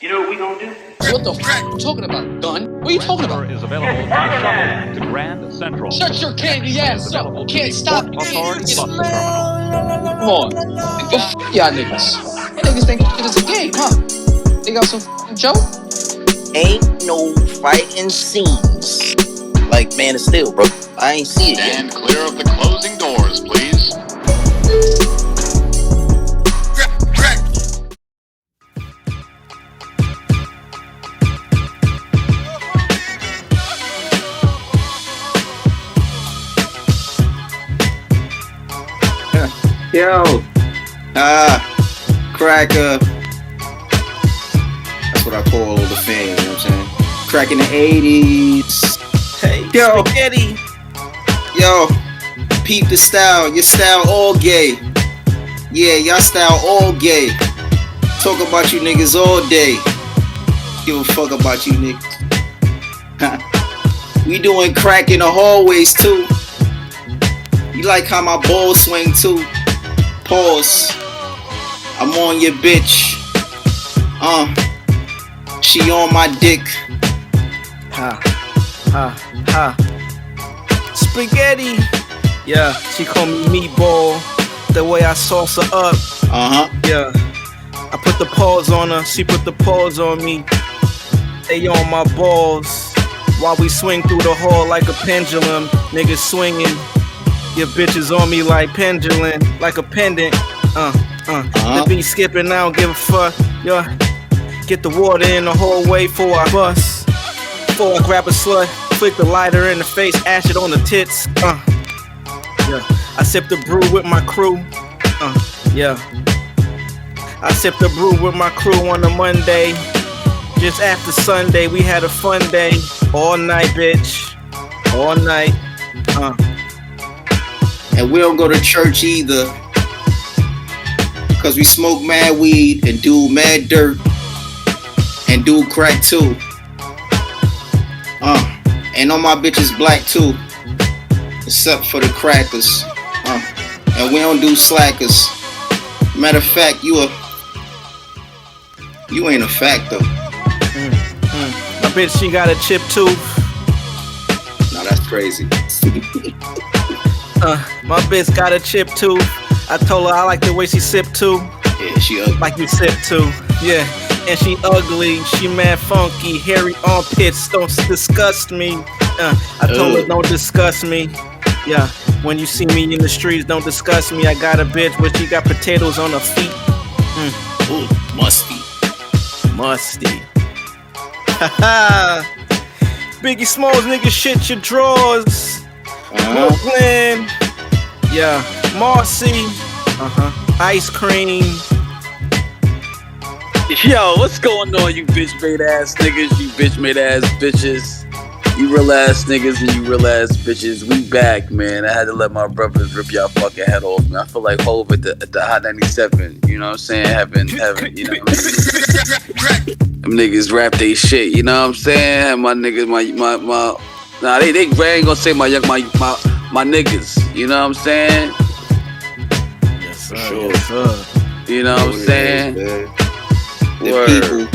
You know what we gonna do? What the f*** you talking about, gun? What are you talking about? Is available to Grand Central. Shut your candy ass up. Can't stop me. Authority bus terminal. Come on. Go f*** y'all niggas. You niggas think shit is a game, huh? They got some f***ing joke? Ain't no fighting scenes like Man of Steel, bro. I ain't see it yet. Stand clear of the closing doors, please. Yo, cracker. That's what I call the fans, you know what I'm saying? Crack in the 80s. Hey, Yo. spaghetti. Yo, peep the style. Your style all gay. Yeah, y'all style all gay. Talk about you niggas all day. Give a fuck about you niggas. We doing crack in the hallways too. You like how my balls swing too? Pause. I'm on your bitch. She on my dick. Spaghetti. Yeah, she call me meatball. The way I sauce her up. Yeah. I put the paws on her. She put the paws on me. They on my balls. While we swing through the hall like a pendulum. Niggas swinging. Your bitches on me like pendulum, like a pendant. The beat skipping, I don't give a fuck. Yo, get the water in the hallway before I bust. Before I grab a slut, flick the lighter in the face, ash it on the tits. Yeah, I sip the brew with my crew. Yeah, I sip the brew with my crew on a Monday. Just after Sunday, we had a fun day. All night, bitch. All night. And we don't go to church either. Cause we smoke mad weed and do mad dirt. And do crack too. And all my bitches black too. Except for the crackers. And we don't do slackers. Matter of fact, you ain't a fact though. My bitch, she got a chip tooth. No, that's crazy. My bitch got a chip tooth. I told her I like the way she sip too. Yeah, she ugly. Like you sip too. Yeah, and she ugly. She mad funky. Hairy armpits don't disgust me. I told her don't discuss me. Yeah, when you see me in the streets, don't discuss me. I got a bitch, but she got potatoes on her feet. Ooh, musty. Musty. Haha. Biggie Smalls, nigga, shit your drawers. Brooklyn. Yeah. Marcy. Ice cream. Yo, what's going on, you bitch made ass niggas, you bitch made ass bitches, you real ass niggas and you real ass bitches. We back, man. I had to let my brothers rip y'all fucking head off, man. I feel like Hov at the Hot 97, you know what I'm saying? Having, you know what I mean? Them niggas rap they shit, you know what I'm saying? My niggas, nah, they ain't gonna say my niggas, you know what I'm saying? Yes, sir. Sure. Yes, sir. You know what I'm saying? Word.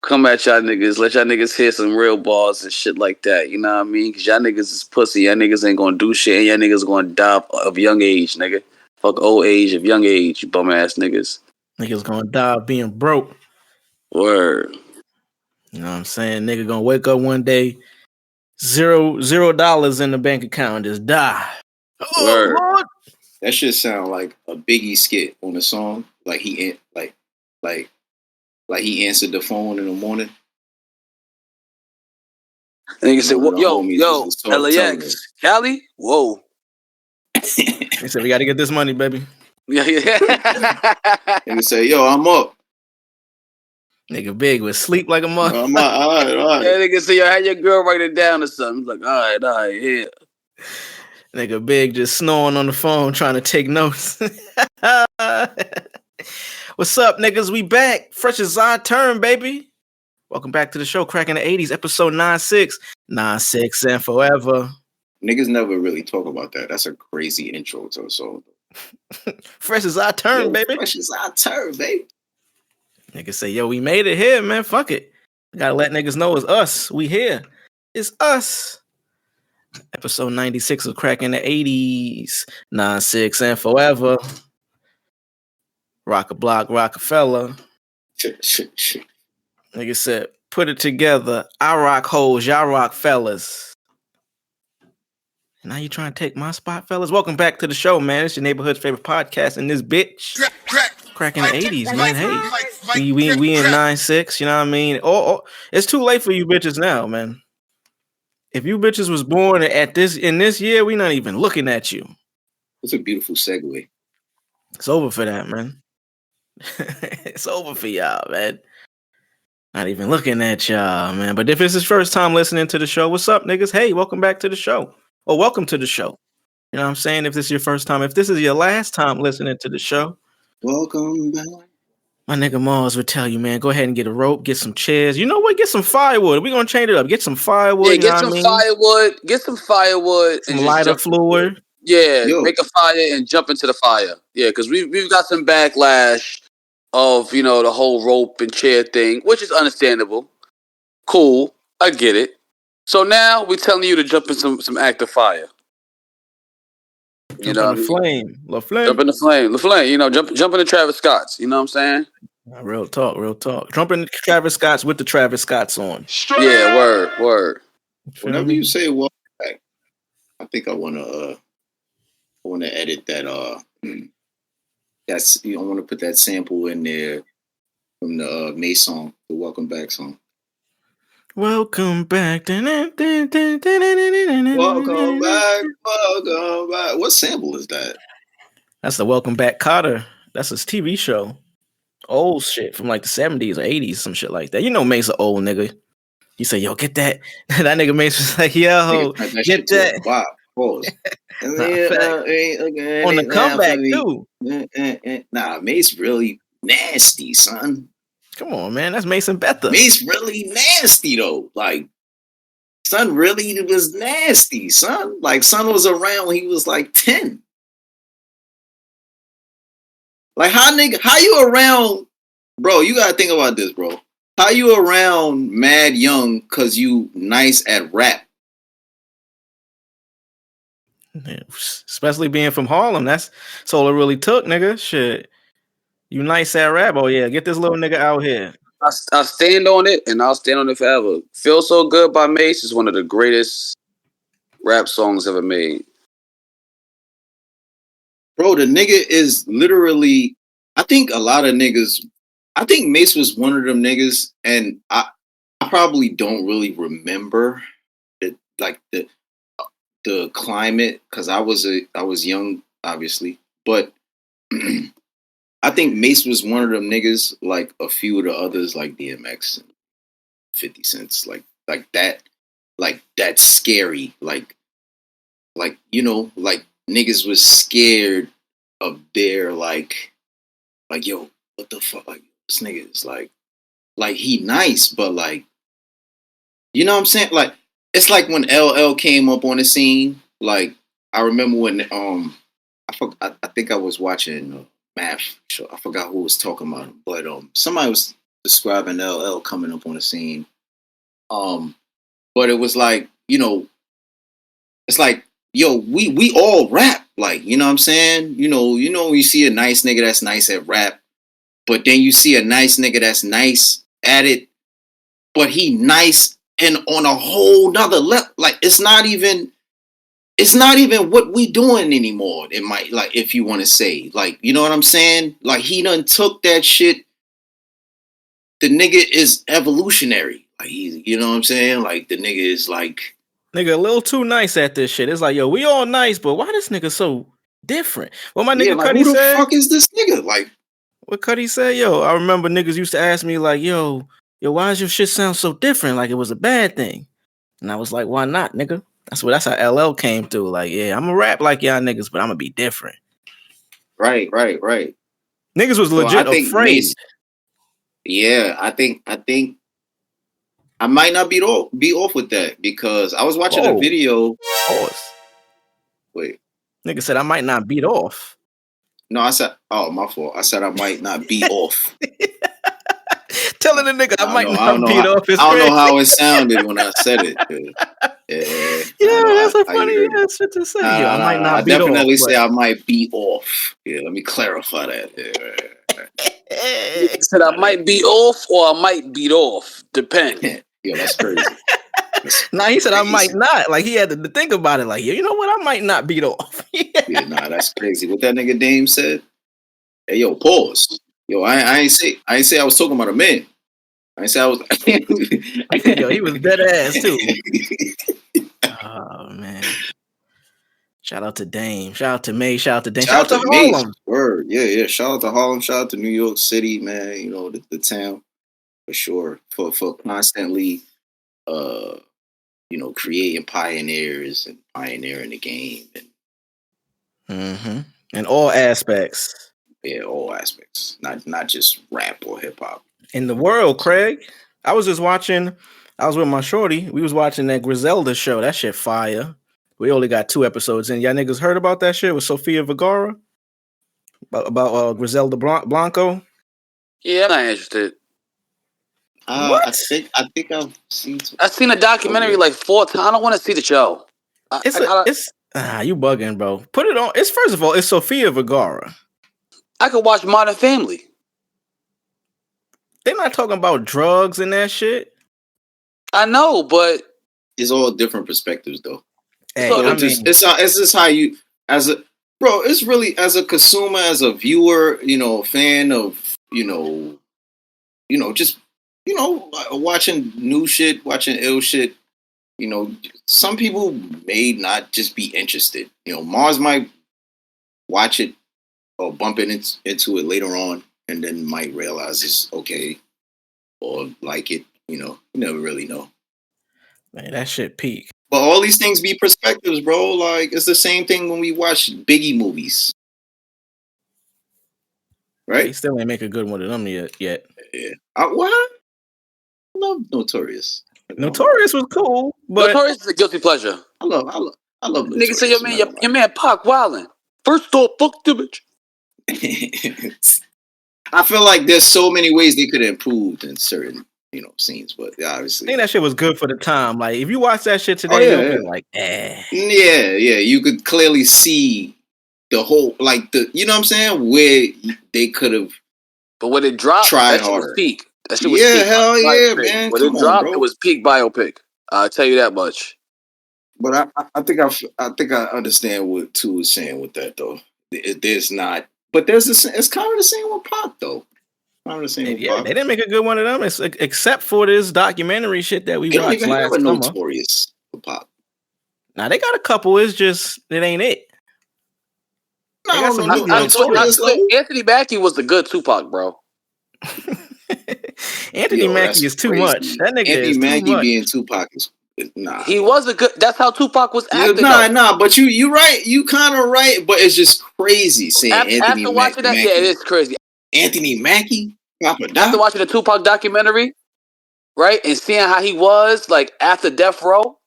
Come at y'all niggas, let y'all niggas hear some real balls and shit like that, you know what I mean? Cause y'all niggas is pussy, y'all niggas ain't gonna do shit, and y'all niggas gonna die of young age, nigga. Fuck old age of young age, you bum ass niggas. Niggas gonna die of being broke. Word. You know what I'm saying? Nigga gonna wake up one day, $0 in the bank account and just die. Word. Oh, Lord. That shit sound like a Biggie skit on a song. Like he answered the phone in the morning. And nigga said, yo, LAX, Cali? Whoa. He said, we gotta get this money, baby. Yeah. Nigga say, yo, I'm up. Nigga Big was sleep like a mother. I'm all right. Yeah, nigga say, yo, had your girl write it down or something. He's like, all right, yeah. Nigga Big just snoring on the phone trying to take notes. What's up, niggas? We back. Fresh as our turn, baby. Welcome back to the show, Cracking the 80s, episode 96. 96 and forever. Niggas never really talk about that. That's a crazy intro to a song. Fresh as our turn, baby. Fresh as our turn, baby. Niggas say, yo, we made it here, man. Fuck it. Gotta let niggas know it's us. We here. It's us. Episode 96 of Cracking the 80s. 9-6 and forever. Rock a block, Rockefeller. Nigga said, put it together. I rock hoes, y'all rock fellas. Now you trying to take my spot, fellas? Welcome back to the show, man. It's your neighborhood's favorite podcast in this bitch. Cracking the 80s, man. Hey, we in 9-6, you know what I mean? It's too late for you bitches now, man. If you bitches was born in this year, we not even looking at you. It's a beautiful segue. It's over for that, man. It's over for y'all, man. Not even looking at y'all, man. But if it's his first time listening to the show, what's up, niggas? Hey, welcome back to the show. Or welcome to the show. You know what I'm saying? If this is your first time, if this is your last time listening to the show, welcome back. My nigga Mase would tell you, man, go ahead and get a rope, get some chairs. You know what? Get some firewood. We're going to change it up. Get some firewood. Yeah, get some firewood. Get some firewood. Some lighter fluid. Yeah, make a fire and jump into the fire. Yeah, because we've got some backlash of, you know, the whole rope and chair thing, which is understandable. Cool. I get it. So now we're telling you to jump in some active fire. You know, the flame. Jump in the flame. The flame. You know, jump into Travis Scott's. You know what I'm saying? Real talk. Jump into Travis Scott's with the Travis Scott's on. Yeah, word. Whenever you say welcome back, I think I wanna edit that that's I wanna put that sample in there from the Mase song, the Welcome Back song. Welcome back. Welcome back. What sample is that? That's the Welcome Back Cotter. That's his TV show. Old shit from like the 70s or 80s, some shit like that. You know Mase an old nigga. You say, yo, get that. That nigga Mase was like, yo, get that. Wow, pause. On the comeback, too. Nah, Mase really nasty, son. Come on, man. That's Mason Betha. Mase really nasty, though. Like, son really was nasty, son. Like, son was around when he was like 10. Like, how you around, bro, you gotta think about this, bro. How you around mad young cause you nice at rap? Yeah, especially being from Harlem, that's all it really took, nigga. Shit. You nice at rap. Oh, yeah, get this little nigga out here. I stand on it, and I'll stand on it forever. Feel So Good by Mase is one of the greatest rap songs ever made. Bro, the nigga is literally, I think Mase was one of them niggas, and I probably don't really remember it, like the climate, because I was young, obviously, but I think Mase was one of them niggas, like a few of the others, like DMX and 50 Cent, like that scary, like you know, like niggas was scared of their like yo, what the fuck, like this nigga is like he nice, but like, you know what I'm saying? Like, it's like when LL came up on the scene. Like, I remember when I think I was watching Math show. I forgot who was talking about him, but somebody was describing LL coming up on the scene. But it was like, you know, it's like, yo, we all rap, like, you know what I'm saying? You know, you see a nice nigga that's nice at rap, but then you see a nice nigga that's nice at it, but he nice and on a whole nother level. Like, it's not even what we doing anymore. It might, like, if you want to say, like, you know what I'm saying? Like, he done took that shit. The nigga is evolutionary. Like, you know what I'm saying? Like, the nigga is like, nigga, a little too nice at this shit. It's like, yo, we all nice, but why this nigga so different? Well, my nigga like, Cuddy who said, the fuck is this nigga? Like, what Cuddy said, yo, I remember niggas used to ask me like, yo, why does your shit sound so different? Like it was a bad thing. And I was like, why not, nigga? That's how LL came through. Like, yeah, I'm a rap like y'all niggas, but I'm gonna be different. Right. Niggas was legit afraid. Mase, yeah, I think I might not be off with that, because I was watching a video. Pause. Wait. Nigga said I might not beat off. No, I said, oh, my fault. I said I might not be off. Telling the nigga I might I not don't know beat how, off his I don't know crazy. how it sounded when I said it. Yeah, that's a how you funny heard it. ass shit to say. Yo, I might I not beat off. definitely say But... I might beat off. Yeah, let me clarify that. He said I might be off or I might beat off. Depend. Yo, that's crazy. Nah, he said I might Crazy. not. Like he had to think about it. Like, yeah, you know what? I might not beat off. Yeah, nah, that's crazy. What that nigga Dame said. Hey, yo, pause. Yo, I ain't say I was talking about a man. I ain't say I was. Yo, he was dead ass too. Oh man. Shout out to Dame. Shout out to Mase. Shout out to Dame. Shout out to Mase. Harlem. Word. Yeah. Shout out to Harlem. Shout out to New York City, man. You know, the town for sure. For constantly creating pioneers and pioneering the game and in all aspects. Yeah, all aspects. Not just rap or hip hop. In the world, Craig. I was with my shorty. We was watching that Griselda show. That shit fire. We only got 2 episodes in. Y'all niggas heard about that shit with Sofia Vergara? About Griselda Blanco? Yeah, I'm not interested. What? I think I've seen. I've seen a documentary like 4 times. I don't want to see the show. You bugging, bro. Put it on. It's first of all, it's Sofia Vergara. I could watch Modern Family. They're not talking about drugs and that shit. I know, but it's all different perspectives, though. Hey, so it's just how you it's really as a consumer, as a viewer, fan of, just watching new shit, watching ill shit. Some people may not just be interested. Mars might watch it or bump it into it later on, and then might realize it's okay or like it. You never really know. Man, that shit peak. But all these things be perspectives, bro. Like, it's the same thing when we watch Biggie movies. Right? They still ain't make a good one of them yet. Yeah. What? I love Notorious. Notorious was cool, but Notorious is a guilty pleasure. I love Notorious. Nigga say your man Pac wildin'. First off, fuck the bitch. I feel like there's so many ways they could have improved in certain scenes, but obviously I think that shit was good for the time. Like, if you watch that shit today, you'll be like, yeah, you could clearly see the whole, like, you know what I'm saying, where they could have, but when it dropped, tried that shit harder. Was peak. That shit was peak. Hell yeah, man. When it dropped, it was peak biopic. I'll tell you that much. But I think I understand what Tu is saying with that, though. There's not, but it's kind of the same with Pac, though. They didn't make a good one of them, except for this documentary shit that we watched last summer. Notorious for Pac. Now they got a couple. It's just it ain't it. Anthony Mackie was the good Tupac, bro. Anthony Mackie is too much. That nigga Anthony is Mackie too much. Being Tupac is nah. He was a good. That's how Tupac was acting. Nah. But you right. You kind of right. But it's just crazy saying Anthony Mackie. Watching that, yeah, it is crazy. Anthony Mackie. After watching the Tupac documentary, right, and seeing how he was like after Death Row,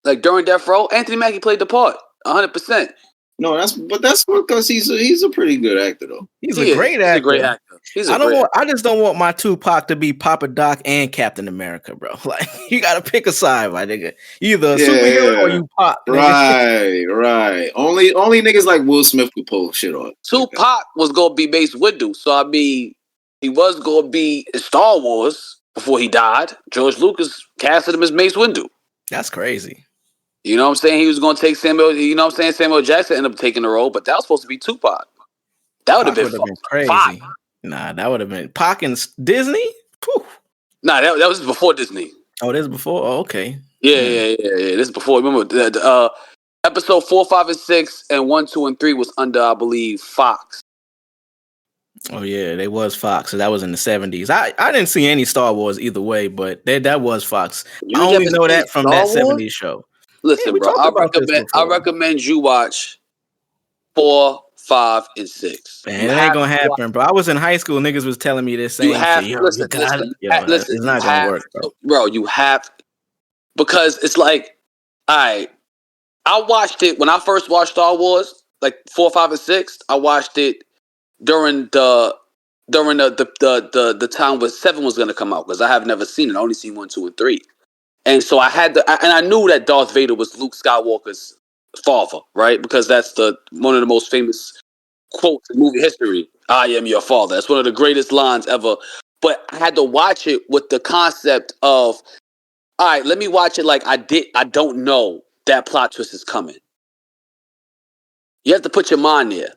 like during Death Row, Anthony Mackie played the part 100%. No, that's because he's a pretty good actor, though. He's a great actor. He's a great actor. I just don't want my Tupac to be Papa Doc and Captain America, bro. Like, you gotta pick a side, my nigga. Either a superhero or you Pac. Right. Only niggas like Will Smith could pull shit off. Tupac was gonna be Mace Windu, so I mean, he was gonna be in Star Wars before he died. George Lucas casted him as Mace Windu. That's crazy. You know what I'm saying? He was going to take Samuel. You know what I'm saying? Samuel Jackson ended up taking the role, but that was supposed to be Tupac. That would have been crazy. Pac. Nah, that would have been Pac and Disney. Whew. Nah, that was before Disney. Oh, this is before. Oh, okay. Yeah. This is before. Remember, episode 4, 5, and 6, and 1, 2, and 3 was under, I believe, Fox. Oh yeah, they was Fox. So that was in the 70s. I didn't see any Star Wars either way, but that was Fox. I only know that from that 70s show. Listen, bro, I recommend you watch 4, 5, and 6. Man, it ain't gonna happen, bro. I was in high school. Niggas was telling me this. Listen, it's not gonna work, bro. You have, because it's like, all right. I watched it when I first watched Star Wars, like 4, 5, and 6. I watched it during the during the time where 7 was gonna come out, because I have never seen it. I only seen 1, 2, and 3. And so and I knew that Darth Vader was Luke Skywalker's father, right? Because that's one of the most famous quotes in movie history. I am your father. That's one of the greatest lines ever. But I had to watch it with the concept of, all right, let me watch it like I don't know that plot twist is coming. You have to put your mind there.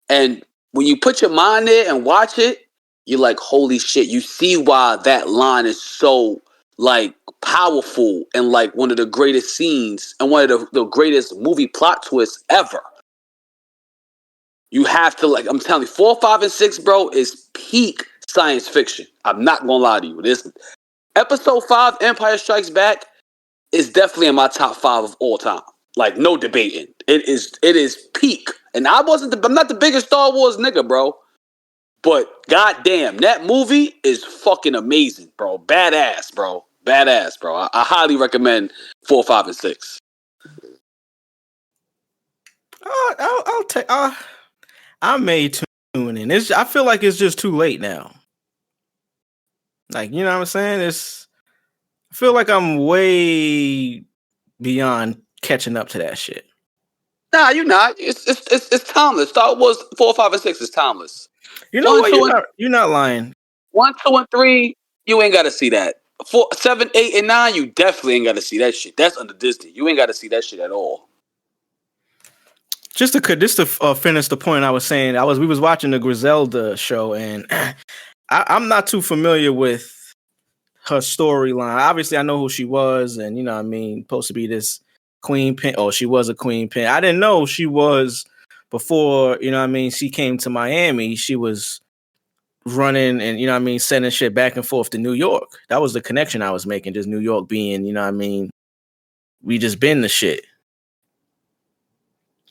And when you put your mind there and watch it, you're like, holy shit, you see why that line is so like powerful and like one of the greatest scenes and one of the greatest movie plot twists ever. You have to, like, I'm telling you, 4, 5, and 6, bro, is peak science fiction. I'm not gonna lie to you. This episode 5, Empire Strikes Back, is definitely in my top 5 of all time. Like, no debating. It is peak. And I'm not the biggest Star Wars nigga, bro. But goddamn, that movie is fucking amazing, bro. Badass, bro. Badass, bro. I highly recommend 4, 5, and 6. I'll take. I may tune in. I feel like it's just too late now. Like, you know what I'm saying? I feel like I'm way beyond catching up to that shit. Nah, you're not. It's timeless. Star Wars 4, 5, and 6 is timeless. You know what? You're not lying. 1, 2, and 3, you ain't got to see that. 4, 7, 8, and 9, you definitely ain't got to see that shit. That's under Disney. You ain't got to see that shit at all. Just to finish the point I was saying, we was watching the Griselda show, and I'm not too familiar with her storyline. Obviously, I know who she was, and you know what I mean, supposed to be this queen pin. Oh, she was a queen pin. I didn't know she was before, you know what I mean, she came to Miami. She was running and, you know what I mean, sending shit back and forth to New York. That was the connection I was making, just New York being, you know what I mean, we just been the shit.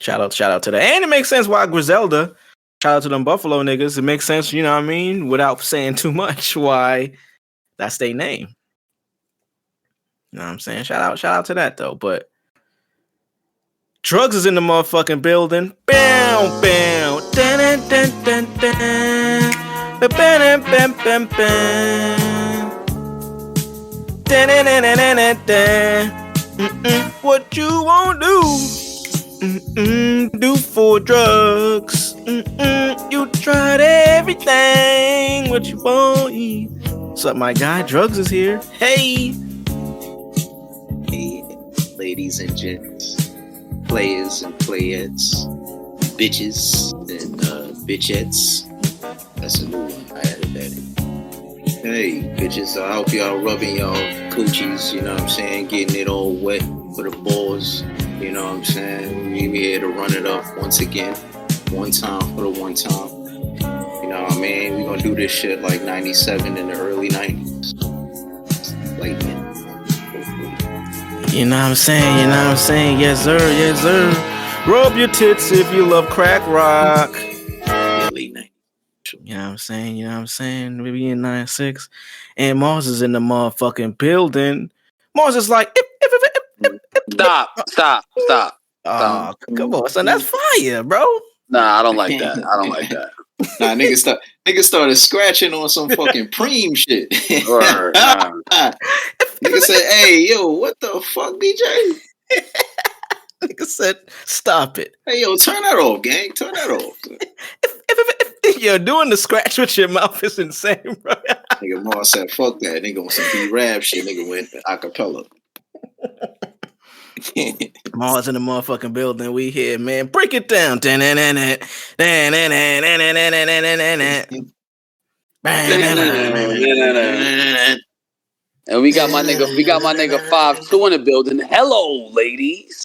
Shout out to that. And it makes sense why Griselda, shout out to them Buffalo niggas. It makes sense, you know what I mean, without saying too much, why that's their name. You know what I'm saying? Shout out to that though. But Drugs is in the motherfucking building. Bow, bow. Dun, dun, dun, dun, dun. Ba, ba, dun, bam, bam, bam. Dun, dun, dun, dun, dun, dun. What you won't do for drugs. You tried everything. What you won't eat. What's up, my guy? Drugs is here. Hey. Hey, ladies and gents, players and playettes, bitches and bitchettes. That's a new one. I added that in. Hey, bitches, I hope y'all rubbing y'all coochies, you know what I'm saying? Getting it all wet for the balls, you know what I'm saying? We here to run it up once again. One time for the one time. You know what I mean? We're gonna do this shit like 97 in the early 90s. Like, you know what I'm saying? You know what I'm saying? Yes, sir. Yes, sir. Rub your tits if you love crack rock. late 90s. You know what I'm saying? You know what I'm saying? Maybe in 96. And Mars is in the motherfucking building. Mars is like, Stop. Oh, come on, son. That's fire, bro. Nah, I don't like that. Nah, niggas started scratching on some fucking preem shit. Nigga said, hey, yo, what the fuck, BJ? Nigga said, stop it. Hey, yo, turn that off, gang. Turn that off. If you're doing the scratch with your mouth is insane, bro. Nigga Mars said, fuck that. Nigga on some B-rap shit. Nigga went acapella. Mars in the motherfucking building. We here, man. Break it down. And we got my nigga 5-2 in the building. Hello, ladies.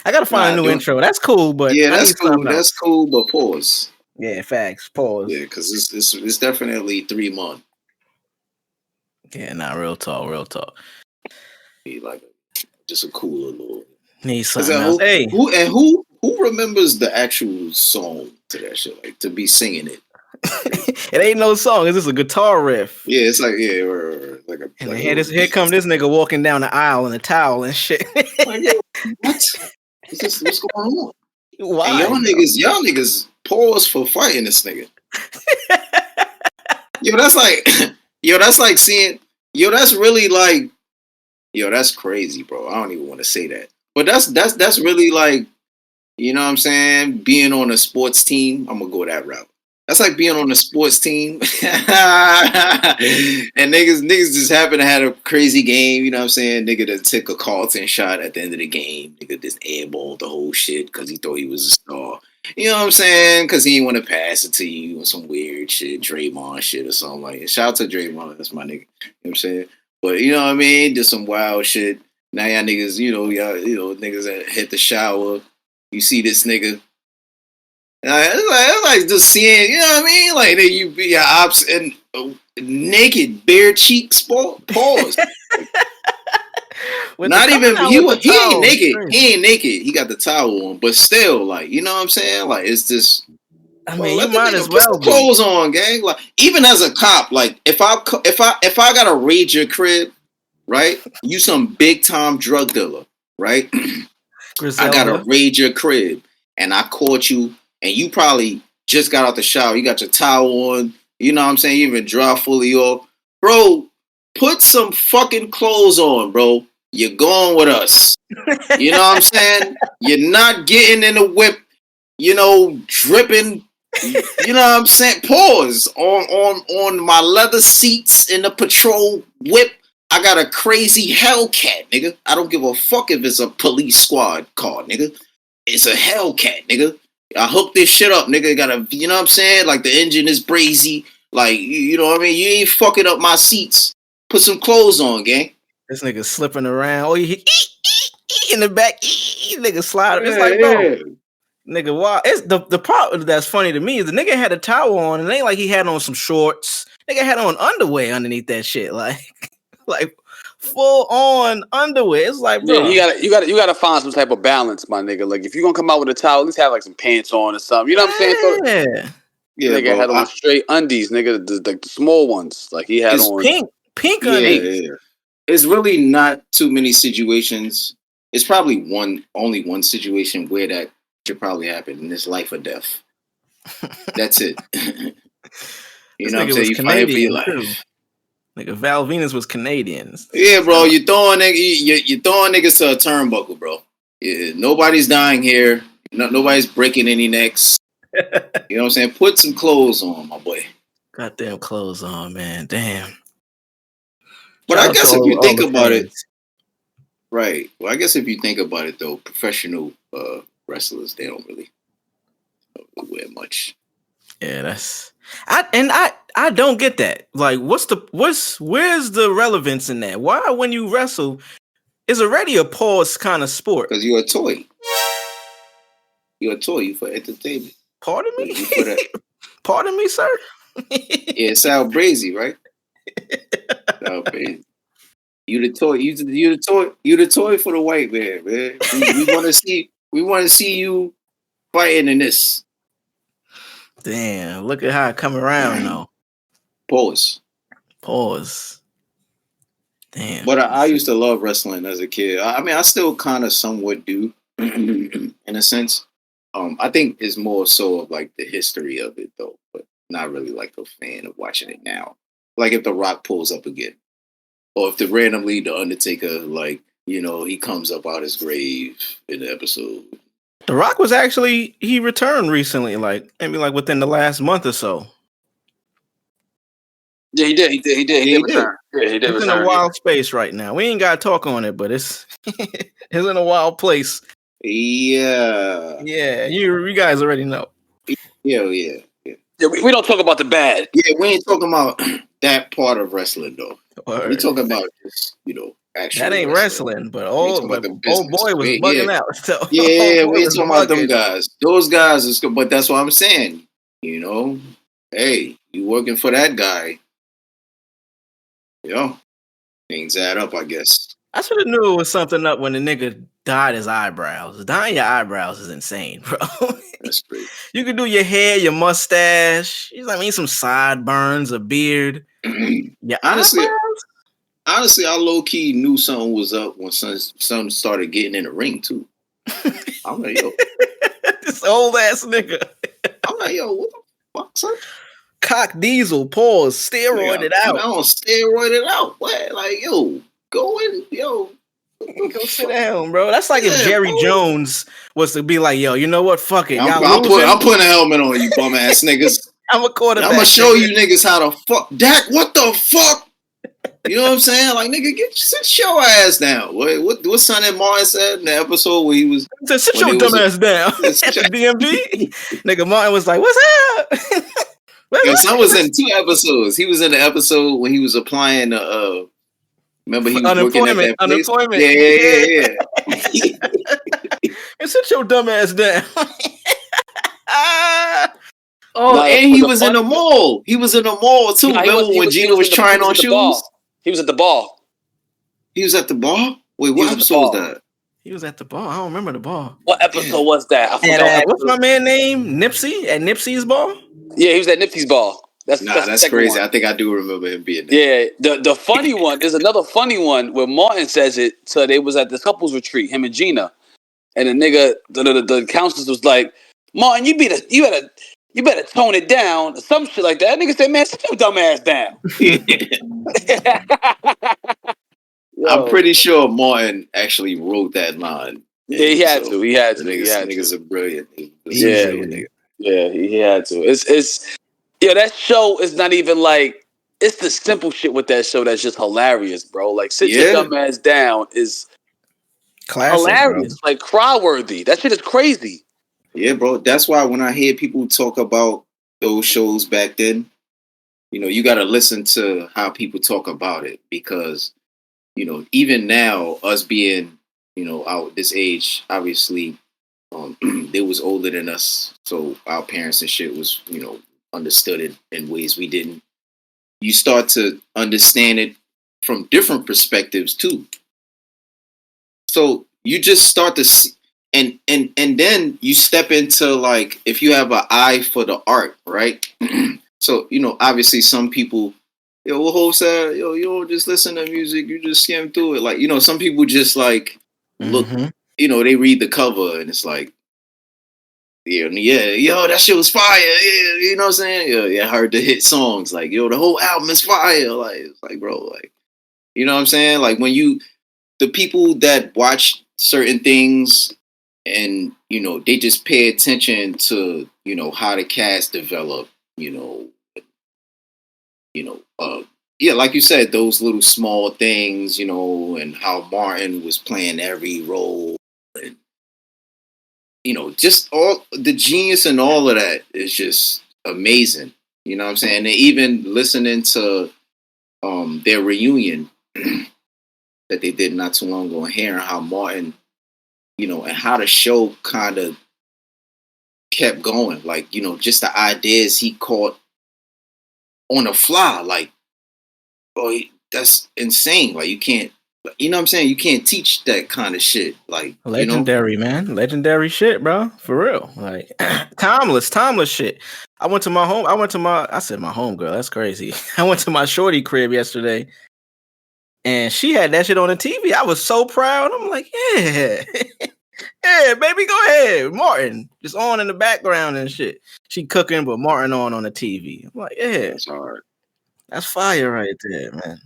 I gotta find a new intro. That's cool, but yeah, that's cool. That's cool, but pause. Yeah, facts. Pause. Yeah, because it's definitely 3 months. Yeah, not real talk. Be like just a cooler little. Need something else. Hey, who remembers the actual song to that shit? Like to be singing it. It ain't no song. It's just a guitar riff. Yeah, it's like like a. And here come this nigga walking down the aisle in a towel and shit. Like, what? It's just what's going on. Why? And y'all niggas pause for fighting this nigga. That's like seeing, that's really like, that's crazy, bro. I don't even want to say that. But that's really like, you know what I'm saying? Being on a sports team, I'm gonna go that route. That's like being on a sports team, and niggas just happen to have a crazy game. You know what I'm saying? Nigga that took a Carlton shot at the end of the game. Nigga just airballed the whole shit because he thought he was a star. You know what I'm saying? Because he didn't want to pass it to you or some weird shit, Draymond shit or something like that. Shout out to Draymond, that's my nigga. You know what I'm saying? But you know what I mean? Just some wild shit. Now y'all niggas, niggas that hit the shower. You see this nigga. It's like just seeing, you know what I mean? Like that you be your ops and naked, bare cheeks, pause. Not even he ain't naked. He ain't naked. He got the towel on, but still, like, you know what I'm saying? Like, it's just. I mean, you might as put some well clothes on, gang. Like, even as a cop, like, if I gotta raid your crib, right? You some big time drug dealer, right? I gotta raid your crib, and I caught you. And you probably just got out the shower. You got your towel on. You know what I'm saying? You even dry fully off. Bro, put some fucking clothes on, bro. You're going with us. You know what I'm saying? You're not getting in the whip, dripping. You know what I'm saying? Pause. On my leather seats in the patrol whip. I got a crazy Hellcat, nigga. I don't give a fuck if it's a police squad car, nigga. It's a Hellcat, nigga. I hooked this shit up, nigga. You know what I'm saying? Like, the engine is brazy. Like, you know what I mean? You ain't fucking up my seats. Put some clothes on, gang. This nigga slipping around. Oh, he in the back. Nigga sliding. It's like, bro. Nigga, wow. It's the part that's funny to me is the nigga had a towel on, and it ain't like he had on some shorts. Nigga had on underwear underneath that shit. Like full on underwear. It's like, bro. Yeah, you gotta find some type of balance, my nigga. Like, if you're gonna come out with a towel, at least have like some pants on or something. You know what I'm saying? Yeah, nigga bro, had on straight undies, nigga, the small ones. Like, he had on pink undies. Yeah. It's really not too many situations. It's probably only one situation where that should probably happen, and it's life or death. That's it. You know what I'm saying? You fight for your life. Nigga, Val Venus was Canadian. Yeah, bro. You're throwing niggas to a turnbuckle, bro. Yeah, nobody's dying here. Nobody's breaking any necks. You know what I'm saying? Put some clothes on, my boy. Goddamn clothes on, man. Damn. But I guess if you think about it, right. Well, I guess if you think about it, though, professional wrestlers, they don't really wear much. Yeah, I don't get that. Like, where's the relevance in that? Why, when you wrestle, it's already a pause kind of sport? Because you're a toy. You're a toy. You for entertainment. Pardon me? Pardon me, sir? Yeah, it sounds brazy, right? Sound brazy. You the toy. You the toy. You the toy for the white man, man. We want to see. We want to see you fighting in this. Damn! Look at how it come around though. Pause. Damn. But I used to love wrestling as a kid. I mean, I still kind of somewhat do, in a sense. I think it's more so of like the history of it though, but not really like a fan of watching it now. Like if The Rock pulls up again, or if randomly the Undertaker, like, you know, he comes up out his grave in the episode. The Rock was actually, he returned recently, like maybe like within the last month or so. Yeah, he did. He did return. Yeah, he did It's return. in a wild space right now. We ain't got to talk on it, but it's in a wild place. Yeah. Yeah, you guys already know. Yeah. Yeah, we don't talk about the bad. Yeah, we ain't talking about that part of wrestling though. Word. We talking about just, you know, actual. That ain't wrestling, but old boy was bugging out. So yeah, we ain't talking about them guys. Those guys is good, but that's what I'm saying. You know, hey, you working for that guy. You know, things add up, I guess. I should have knew it was something up when the nigga dyed his eyebrows. Dyeing your eyebrows is insane, bro. That's great. You could do your hair, your mustache. I mean, some sideburns, a beard. Honestly, I low key knew something was up when son started getting in the ring too. I'm like, yo. This old ass nigga. I'm like, yo, what the fuck, son? Cock diesel, pause, steroided out. I don't steroid it out. What? Like, yo, go in, yo. Go sit down, bro. That's like if Jerry Jones was to be like, yo, you know what? Fuck it. I'm Y'all putting a helmet on you, bum ass niggas. I'm a quarterback. I'm gonna show you niggas how to fuck. Dak, what the fuck? You know what I'm saying? Like, nigga, sit your ass down. What Sonny Martin said in the episode where he was... Sit your dumb ass down. At the DMV. Nigga, Martin was like, what's up? Son was in 2 episodes. He was in the episode when he was applying the... remember he was working at that place? Unemployment. Yeah. And sit your dumb ass down. And he was in the mall. He was in the mall too. Remember when Gina was trying on shoes? He was at the ball. He was at the bar? Wait, what episode was that? He was at the bar. I don't remember the bar. What episode was that? I forgot. What's my man name? Nipsey? At Nipsey's bar? Yeah, he was at Nipsey's ball. That's crazy. One. I think I do remember him being there. Yeah, the funny one, there's another funny one where Martin says it. So they was at the couples retreat, him and Gina. And the nigga, the counselors was like, Martin, you better tone it down, some shit like that. That nigga said, man, sit your dumb ass down. I'm pretty sure Martin actually wrote that line. Yeah, he had to. Niggas are brilliant. Yeah, he had to. It's that show is not even like, it's the simple shit with that show that's just hilarious, bro. Like, sit your dumb ass down is classic, hilarious, bro. Like cry worthy. That shit is crazy. Yeah, bro. That's why when I hear people talk about those shows back then, you know, you got to listen to how people talk about it because, you know, even now, us being, you know, out this age, obviously, they was older than us, so our parents and shit was, you know, understood it in ways we didn't. You start to understand it from different perspectives too. So you just start to see. And then you step into, like, if you have an eye for the art, right? So, you know, obviously some people, what Ho said, you don't just listen to music, you just skim through it. Like, you know, some people just like look, you know, they read the cover and it's like, that shit was fire. Yeah, you know what I'm saying? Yeah, I heard the hit songs. Like, the whole album is fire. Like, it's like, bro, like, you know what I'm saying? Like, the people that watch certain things, and, you know, they just pay attention to, you know, how the cast develop, like you said, those little small things, you know, and how Martin was playing every role. And, you know, just all the genius and all of that is just amazing. You know what I'm saying? And even listening to their reunion that they did not too long ago and hearing how Martin, you know, and how the show kind of kept going. Like, you know, just the ideas he caught on the fly. Like, oh, that's insane. Like, you can't, you know what I'm saying? You can't teach that kind of shit. Like, legendary, you know? Man. Legendary shit, bro. For real. Like, timeless shit. I said my home girl. That's crazy. I went to my shorty crib yesterday and she had that shit on the TV. I was so proud. I'm like, yeah. Yeah, baby, go ahead. Martin, just on in the background and shit. She cooking, but Martin on the TV. I'm like, yeah. That's hard. That's fire right there, man.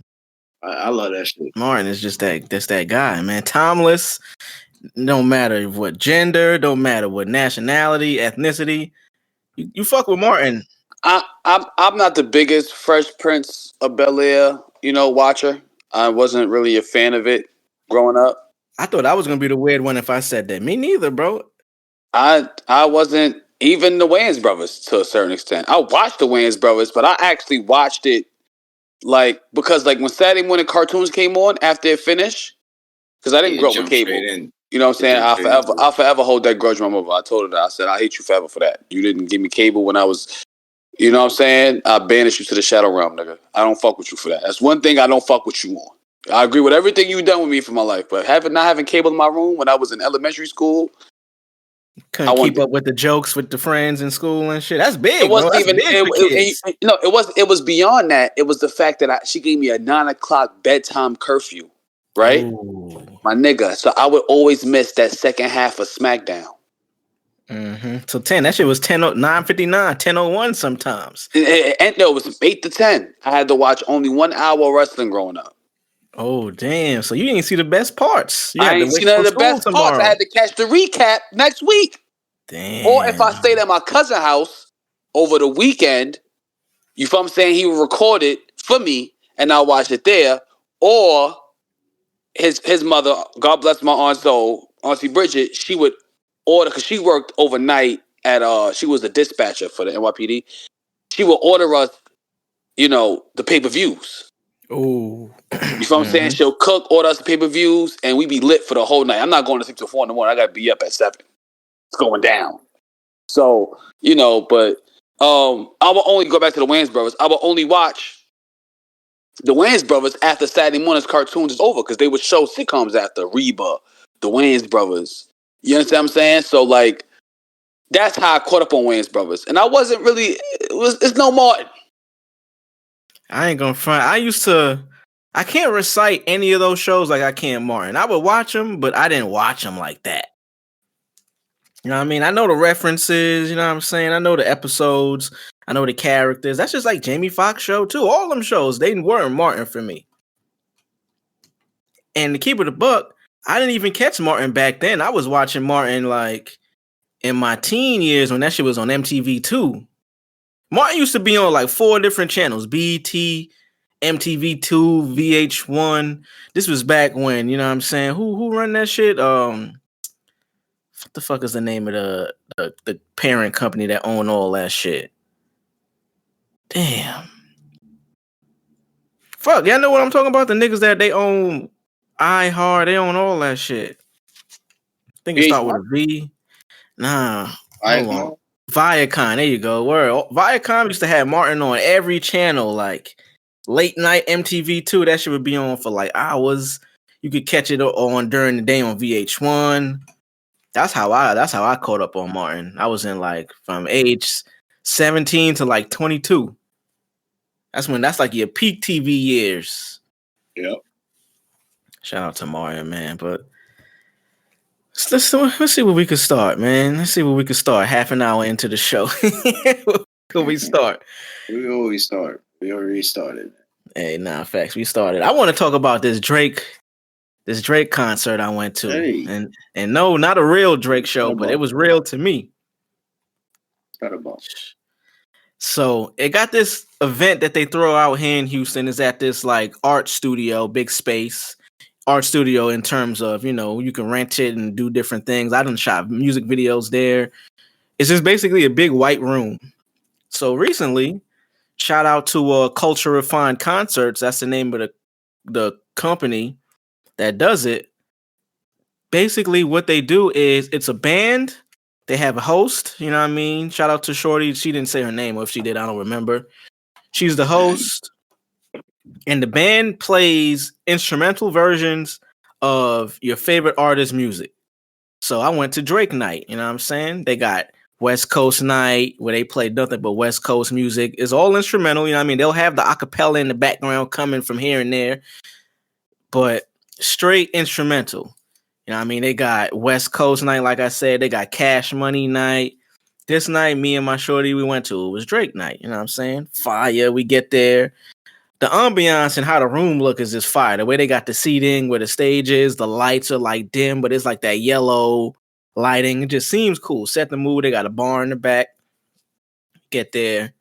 I love that shit. Martin is just that guy, man. Timeless. No matter what gender, don't matter what nationality, ethnicity. You fuck with Martin. I'm not the biggest Fresh Prince of Bel-Air, watcher. I wasn't really a fan of it growing up. I thought I was gonna be the weird one if I said that. Me neither, bro. I wasn't even the Wayans brothers to a certain extent. I watched the Wayans brothers, but I actually watched it because when Saturday morning cartoons came on after it finished, because I didn't grow up with cable. You know what I'm saying? I'll forever hold that grudge with my mother. I told her that. I said, I hate you forever for that. You didn't give me cable when I was, you know what I'm saying? I banished you to the shadow realm, nigga. I don't fuck with you for that. That's one thing I don't fuck with you on. I agree with everything you've done with me for my life, but not having cable in my room when I was in elementary school, couldn't keep up with the jokes with the friends in school and shit. That's big. It wasn't even. It was beyond that. It was the fact that she gave me a 9:00 bedtime curfew. Right. Ooh. My nigga. So I would always miss that second half of SmackDown. So 10. That shit was 9:59, 10:01 sometimes. And no, it was 8 to 10. I had to watch only 1 hour of wrestling growing up. Oh, damn. So you didn't see the best parts. You I had to ain't wait seen none till of the school best tomorrow. parts. I had to catch the recap next week. Damn. Or if I stayed at my cousin's house over the weekend, you feel what I'm saying? He would record it for me and I'll watch it there. Or his mother, God bless my aunt soul, Auntie Bridget, she would order, because she worked overnight at she was a dispatcher for the NYPD. She would order us, the pay-per-views. Oh. You feel what I'm saying? She'll cook, order us the pay-per-views, and we be lit for the whole night. I'm not going to sleep till 4 in the morning. I gotta be up at 7. It's going down. So, but I will only go back to the Wayans brothers. I will only watch the Wayans brothers after Saturday morning's cartoons is over, because they would show sitcoms after Reba, the Wayans brothers. You understand what I'm saying? So like, that's how I caught up on Wayans brothers, and I wasn't really. It's no Martin. I ain't gonna front. I can't recite any of those shows like I can Martin. I would watch them, but I didn't watch them like that. You know what I mean? I know the references, you know what I'm saying? I know the episodes, I know the characters. That's just like Jamie Foxx show too. All them shows, they weren't Martin for me. And to keep it a buck, I didn't even catch Martin back then. I was watching Martin like in my teen years when that shit was on MTV2. Martin used to be on like 4 different channels: BT, MTV2, VH1. This was back when, you know what I'm saying? Who run that shit? What the fuck is the name of the parent company that own all that shit? Damn. Fuck, y'all know what I'm talking about? The niggas that they own iHeart, they own all that shit. I think it started with a V. Nah. Hold on. Viacom, there you go. Viacom used to have Martin on every channel, like late night MTV2. That shit would be on for like hours. You could catch it on during the day on VH1. That's how I caught up on Martin. I was in like from age 17 to like 22. That's like your peak TV years. Yep. Shout out to Martin, man. But let's see where we could start, man. Let's see where we could start. Half an hour into the show. Could we start? We always start. We already started. Hey, nah, facts. We started. I want to talk about this Drake concert I went to. Hey. And no, not a real Drake show, but it was real to me. So it got this event that they throw out here in Houston. Is at this like art studio, big space art studio in terms of, you can rent it and do different things. I done shot music videos there. It's just basically a big white room. So recently, shout out to Culture Refined Concerts. That's the name of the company that does it. Basically, what they do is it's a band. They have a host. You know what I mean? Shout out to Shorty. She didn't say her name, or if she did, I don't remember. She's the host. And the band plays instrumental versions of your favorite artist's music. So I went to Drake night. You know what I'm saying? They got West Coast night where they play nothing but West Coast music. It's all instrumental. You know what I mean? They'll have the acapella in the background coming from here and there, but straight instrumental. You know what I mean? They got West Coast night, like I said. They got Cash Money night. This night, me and my shorty, we went to, it was Drake night. You know what I'm saying? Fire. We get there. The ambiance and how the room look is just fire. The way they got the seating, where the stage is, the lights are like dim, but it's like that yellow lighting. It just seems cool. Set the mood. They got a bar in the back. Get there.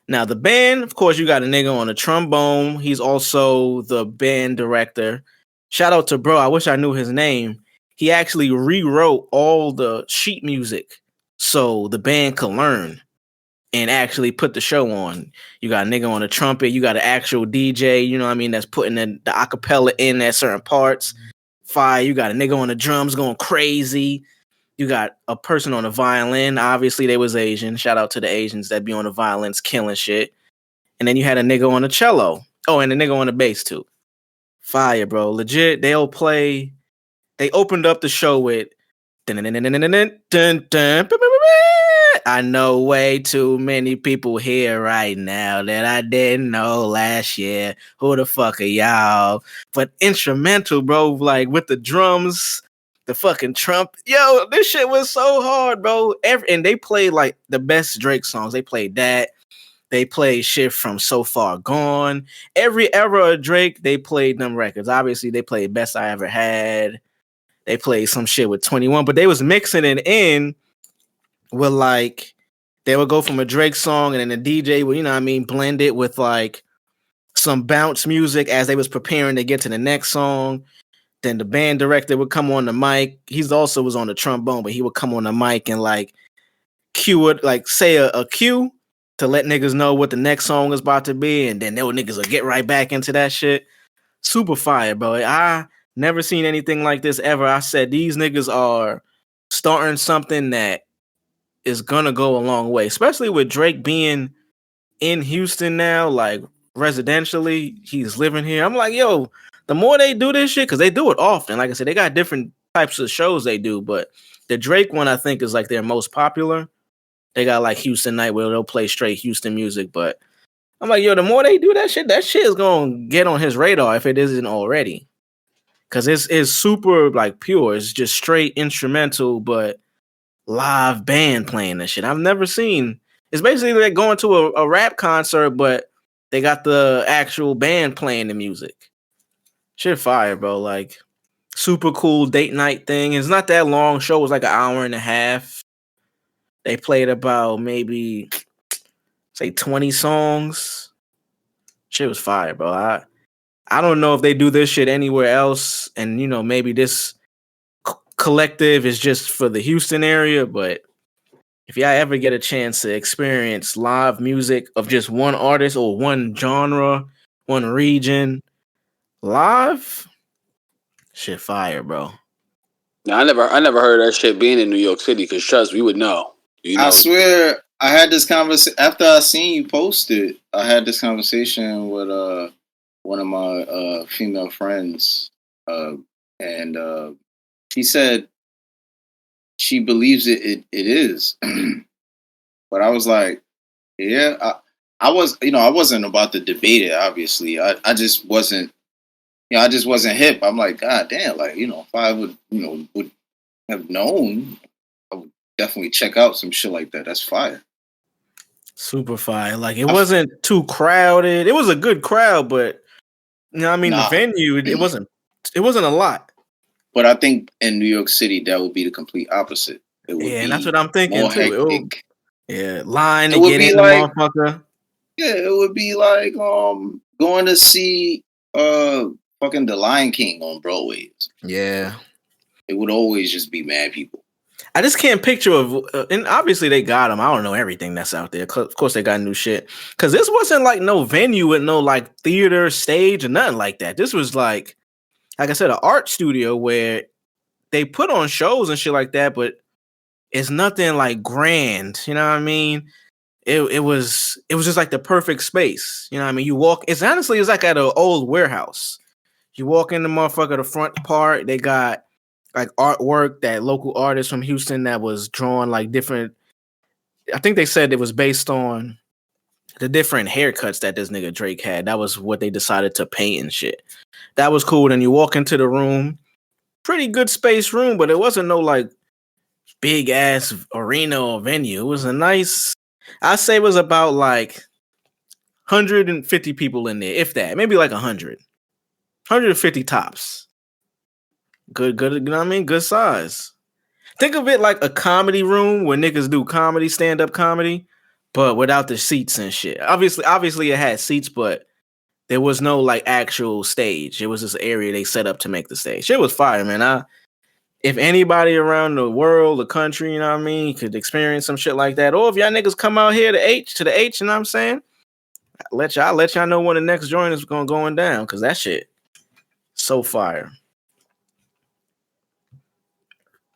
Now, the band, of course, you got a nigga on the trombone. He's also the band director. Shout out to bro. I wish I knew his name. He actually rewrote all the sheet music so the band could learn and actually put the show on. You got a nigga on the trumpet. You got an actual DJ, you know what I mean, that's putting the acapella in at certain parts. Fire. You got a nigga on the drums going crazy. You got a person on the violin. Obviously, they was Asian. Shout out to the Asians that be on the violins killing shit. And then you had a nigga on the cello. Oh, and a nigga on the bass, too. Fire, bro. Legit, they'll play. They opened up the show with... I know way too many people here right now that I didn't know last year. Who the fuck are y'all? But instrumental, bro, like with the drums, the fucking trump. Yo, this shit was so hard, bro. And they played like the best Drake songs. They played that. They played shit from So Far Gone. Every era of Drake, they played them records. Obviously, they played Best I Ever Had. They played some shit with 21, but they was mixing it in with like, they would go from a Drake song and then the DJ would, you know what I mean, blend it with like some bounce music as they was preparing to get to the next song. Then the band director would come on the mic. He's also was on the trombone, but he would come on the mic and like cue it, like say a cue to let niggas know what the next song is about to be. And then those niggas will get right back into that shit. Super fire, bro. I never seen anything like this ever. I said these niggas are starting something that is gonna go a long way, especially with Drake being in Houston now, like residentially, he's living here. I'm like, yo, the more they do this shit, because they do it often. Like I said, they got different types of shows they do, but the Drake one I think is like their most popular. They got like Houston Night where they'll play straight Houston music, but I'm like, yo, the more they do that shit is gonna get on his radar if it isn't already. Cause it's super like pure. It's just straight instrumental, but live band playing this shit. I've never seen. It's basically like going to a rap concert, but they got the actual band playing the music. Shit fire, bro. Like super cool date night thing. It's not that long. Show was like an hour and a half. They played about maybe say 20 songs. Shit was fire, bro. I don't know if they do this shit anywhere else, and you know maybe this collective is just for the Houston area, but if y'all ever get a chance to experience live music of just one artist or one genre, one region, live, shit fire, bro. Now, I never heard that shit being in New York City, because trust we would know. You know? I swear, I had this conversation after I seen you post it. I had this conversation with one of my female friends, and she said she believes it is, but I was like, yeah, I wasn't about to debate it. Obviously, I just wasn't. I just wasn't hip. I'm like, God damn, like, if I would have known, I would definitely check out some shit like that. That's fire. Super fire. Like, it wasn't too crowded. It was a good crowd, but the venue, it wasn't a lot. But I think in New York City, that would be the complete opposite. It would and that's what I'm thinking too. Line to get in the motherfucker. Yeah, it would be like going to see fucking The Lion King on Broadway. Yeah. It would always just be mad people. I just can't picture and obviously they got them. I don't know everything that's out there. Of course they got new shit. Because this wasn't like no venue with no like theater stage or nothing like that. This was like I said, an art studio where they put on shows and shit like that, but it's nothing like grand. You know what I mean? It was just like the perfect space. You know what I mean? You walk. It's like at an old warehouse. You walk in the motherfucker, the front part, they got like artwork that local artists from Houston that was drawn like different. I think they said it was based on the different haircuts that this nigga Drake had. That was what they decided to paint and shit. That was cool. And you walk into the room, pretty good space room, but it wasn't no like big ass arena or venue. It was a nice, I'd say it was about like 150 people in there, if that, maybe like 150 tops. Good, you know what I mean? Good size. Think of it like a comedy room where niggas do comedy, stand-up comedy, but without the seats and shit. Obviously it had seats, but there was no like actual stage. It was this area they set up to make the stage. Shit was fire, man. If anybody around the world, the country, you know what I mean, could experience some shit like that, or if y'all niggas come out here to the H, you know what I'm saying? I'll let y'all know when the next joint is going down, because that shit so fire.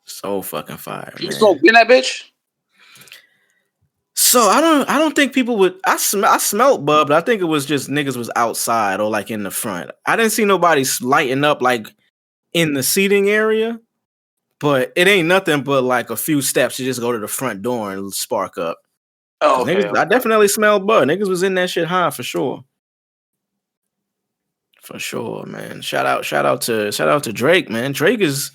So fucking fire, man. You spoke in that bitch? So I don't think people would. I smelled bub, but I think it was just niggas was outside or like in the front. I didn't see nobody lighting up like in the seating area, but it ain't nothing but like a few steps. You just go to the front door and spark up. Oh, Niggas, I definitely smell bud. Niggas was in that shit high for sure. For sure, man. Shout out to Drake, man. Drake is.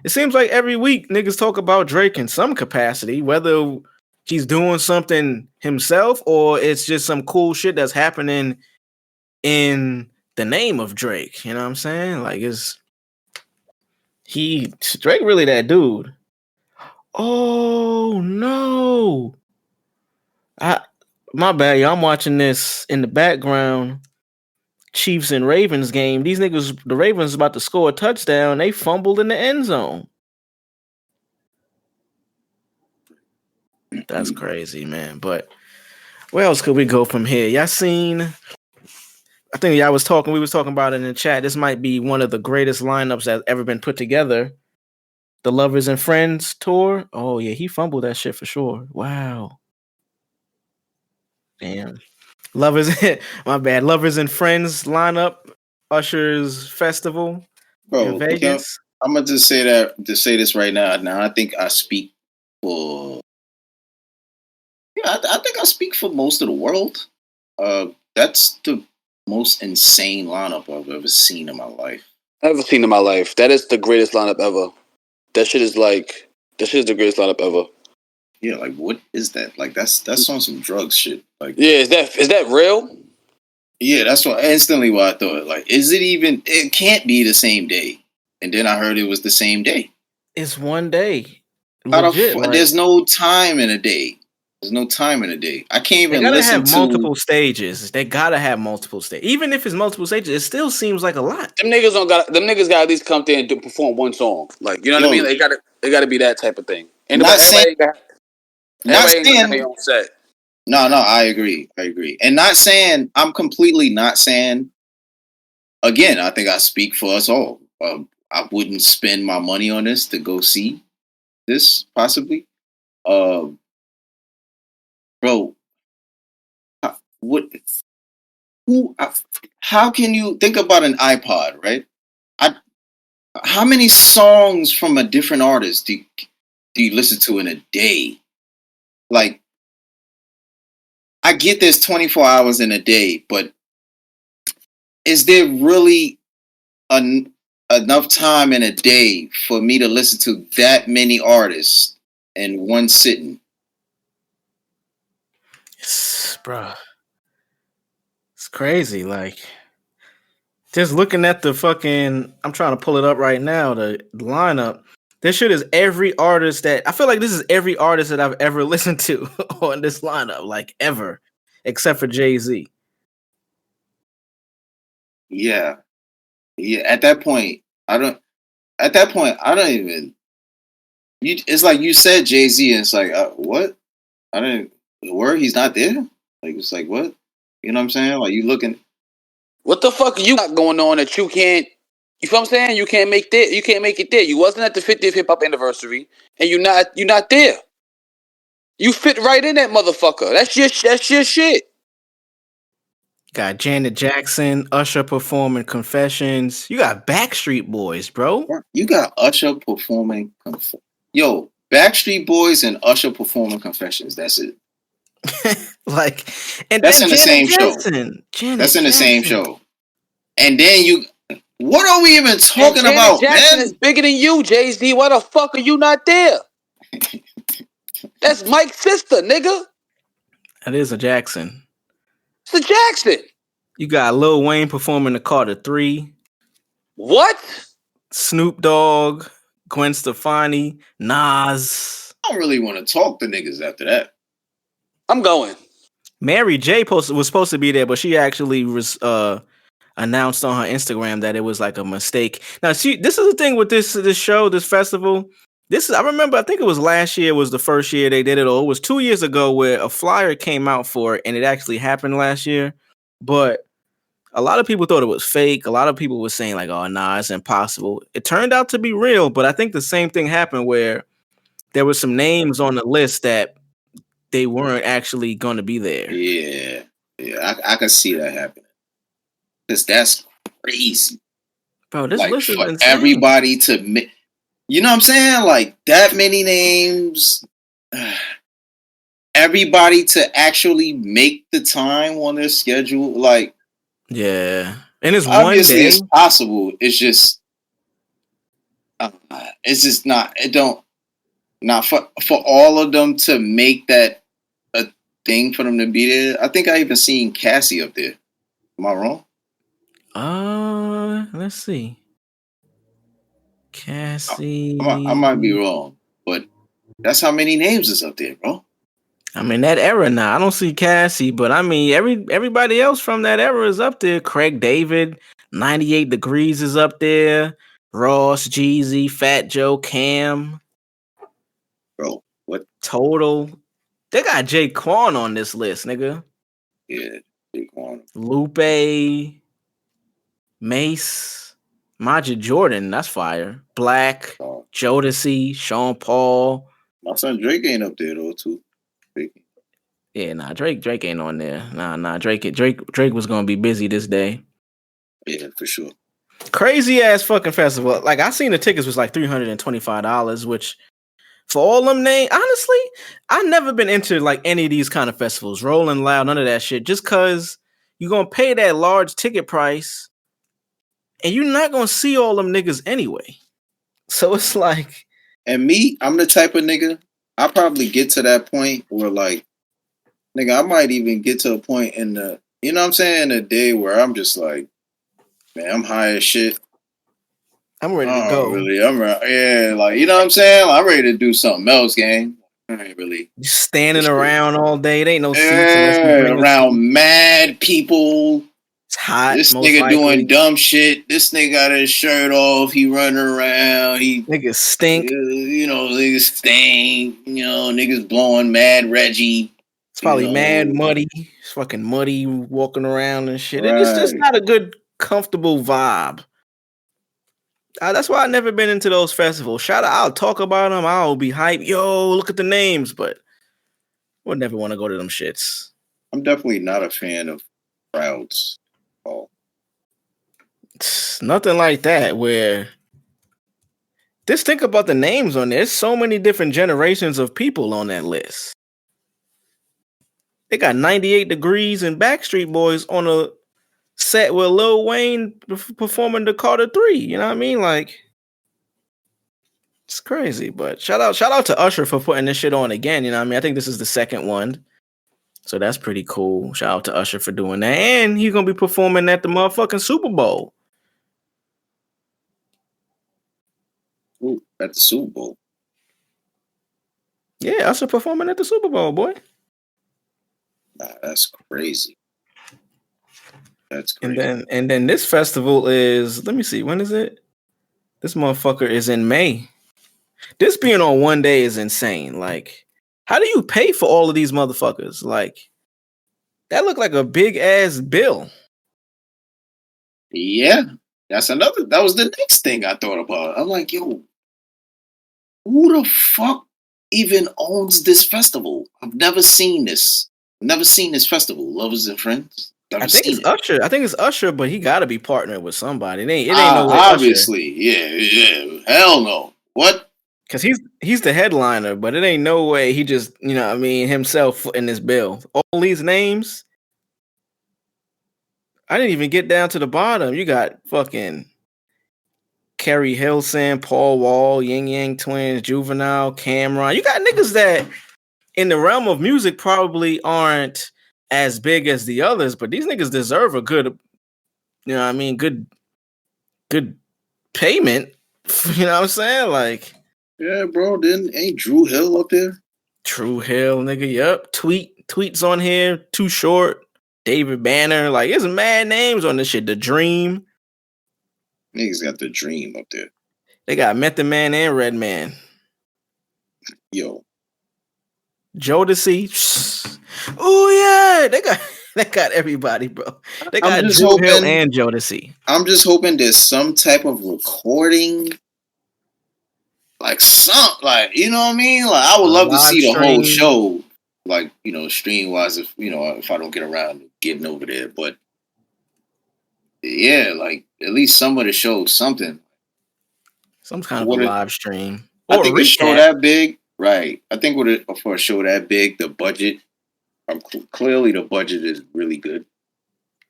It seems like every week niggas talk about Drake in some capacity, whether he's doing something himself or it's just some cool shit that's happening in the name of Drake. You know what I'm saying? Like Drake really that dude. Oh no. My bad, y'all. I'm watching this in the background. Chiefs and Ravens game. These niggas, the Ravens about to score a touchdown. They fumbled in the end zone. That's crazy, man. But where else could we go from here? Y'all seen? I think we was talking about it in the chat. This might be one of the greatest lineups that's ever been put together. The Lovers and Friends tour. Oh yeah, he fumbled that shit for sure. Wow. Damn. Lovers, my bad. Lovers and Friends lineup. Usher's festival in Bro, Vegas. I'm gonna just say this right now. Now I think I speak for. Yeah, I think I speak for most of the world. That's the most insane lineup I've ever seen in my life. Ever seen in my life. That is the greatest lineup ever. That shit is the greatest lineup ever. Yeah, like what is that? Like that's on some drugs shit. Like yeah, is that real? Yeah, that's instantly what I thought. Like, is it even? It can't be the same day. And then I heard it was the same day. It's one day. Legit, there's no time in a day. There's no time in a day. I can't even listen to multiple stages. They gotta have multiple stages. Even if it's multiple stages, it still seems like a lot. Them niggas got at least come there and perform one song. Like, you know what I mean? Like, it gotta be that type of thing. And everybody ain't their own set. No, I agree. And not saying, I'm completely not saying, again, I think I speak for us all. I wouldn't spend my money on this to go see this, possibly. Bro, how can you think about an iPod, right? How many songs from a different artist do you listen to in a day? Like, I get there's 24 hours in a day, but is there really enough time in a day for me to listen to that many artists in one sitting? Bro, it's crazy. Like, just looking at the fucking, I'm trying to pull it up right now, the lineup. This shit is every artist that, I feel like this is every artist that I've ever listened to on this lineup, like ever, except for Jay-Z. Yeah. At that point, I don't even. It's like you said Jay-Z, and it's like, what? He's not there? Like, it's like, what? You know what I'm saying? Like, you looking. What the fuck you got going on that you can't, you feel what I'm saying? You can't make it there. You wasn't at the 50th hip hop anniversary, and you're not there. You fit right in that motherfucker. That's your shit. Got Janet Jackson, Usher performing Confessions. You got Backstreet Boys, bro. You got Usher performing. Yo, Backstreet Boys and Usher performing Confessions. That's it. Like, and that's in the same Jackson. Show. That's in the same show. And then what are we even talking about, Jackson man? is bigger than you, Jay-Z. Why the fuck are you not there? That's Mike's sister, nigga. That is a Jackson. It's a Jackson. You got Lil Wayne performing the Carter 3. What? Snoop Dogg, Gwen Stefani, Nas. I don't really want to talk to niggas after that. I'm going. Mary J was supposed to be there, but she actually was announced on her Instagram that it was like a mistake. Now, this is the thing with this show, this festival. I remember, I think it was last year was the first year they did it, or it was 2 years ago where a flyer came out for it, and it actually happened last year. But a lot of people thought it was fake. A lot of people were saying like, oh, nah, it's impossible. It turned out to be real, but I think the same thing happened where there were some names on the list that they weren't actually going to be there. Yeah, I can see that happening. Because that's crazy. Bro, this like, list is for insane. Everybody to You know what I'm saying? Like that many names. Everybody to actually make the time on their schedule, like Yeah, and it's one obviously day. it's possible. It's just not. It don't not for all of them to make that a thing for them to be there. I think I even seen Cassie up there. Am I wrong? Let's see. Cassie. I might be wrong, but that's how many names is up there, bro. I mean that era now. I don't see Cassie, but I mean everybody else from that era is up there. Craig David, 98 Degrees is up there. Ross, Jeezy, Fat Joe, Cam. Bro, what? Total. They got Jay Quan on this list, nigga. Yeah, big one. Lupe, Mase, Majid Jordan, that's fire. Black, Jodeci, Sean Paul. My son Drake ain't up there though, too. Drake. Yeah, nah, Drake ain't on there. Nah, Drake was gonna be busy this day. Yeah, for sure. Crazy ass fucking festival. Like I seen the tickets was like $325, which for all them names, honestly, I've never been into like any of these kind of festivals. Rolling Loud, none of that shit. Just cause you're gonna pay that large ticket price and you're not gonna see all them niggas anyway. So it's like, and me, I'm the type of nigga, I probably get to that point where like, nigga, I might even get to a point in the, you know what I'm saying, a day where I'm just like, man, I'm high as shit. I'm ready to go. Really, like, you know what I'm saying? Like, I'm ready to do something else, gang. I ain't really standing around all day. There ain't no seats around mad people. It's hot. This nigga doing dumb shit. This nigga got his shirt off. He running around. Niggas stink. You know, niggas stink. You know, niggas blowing mad Reggie. It's probably mad muddy. It's fucking muddy walking around and shit. Right. It's just not a good, comfortable vibe. That's why I've never been into those festivals. I'll talk about them. I'll be hype. Yo, look at the names, but would never want to go to them shits. I'm definitely not a fan of crowds. Oh. It's nothing like that where just think about the names on there. There's so many different generations of people on that list. They got 98 Degrees and Backstreet Boys on a set with Lil Wayne performing the Carter 3. You know what I mean? Like, it's crazy. But shout out to Usher for putting this shit on again. You know what I mean? I think this is the second one. So that's pretty cool. Shout out to Usher for doing that. And he's going to be performing at the motherfucking Super Bowl. Ooh, at the Super Bowl? Yeah, Usher performing at the Super Bowl, boy. Nah, that's crazy. That's crazy. And then this festival is, let me see, when is it? This motherfucker is in May. This being on one day is insane. Like, how do you pay for all of these motherfuckers? Like, that looked like a big ass bill. Yeah, that was the next thing I thought about. I'm like, yo, who the fuck even owns this festival? I've never seen this. Never seen this festival. Lovers and Friends. I think it's Usher. I think it's Usher, but he got to be partnered with somebody. It ain't no way. Obviously, Usher. Yeah. Hell no. What? Because he's the headliner, but it ain't no way he just, you know what I mean, himself in this bill. All these names, I didn't even get down to the bottom. You got fucking Kerry Hilson, Paul Wall, Yin Yang Twins, Juvenile, Cameron. You got niggas that in the realm of music probably aren't as big as the others, but these niggas deserve a good, you know what I mean, good payment. You know what I'm saying? Like, yeah, bro, ain't Drew Hill up there? True Hill, nigga, yep. Tweets on here, Too Short, David Banner, like, there's mad names on this shit. The Dream. Niggas got The Dream up there. They got Method Man and Redman. Yo. Jodeci. Oh yeah, they got everybody, bro. They got Drew Hill and Jodeci. I'm just hoping there's some type of recording, like you know what I mean? Like, I would love to see the whole show, like, you know, stream wise, if I don't get around to getting over there. But yeah, like, at least some of the show, something. Some kind of a What it- live stream. I Or a think a show recap. that big, right? I think for a show that big, the budget, clearly the budget is really good.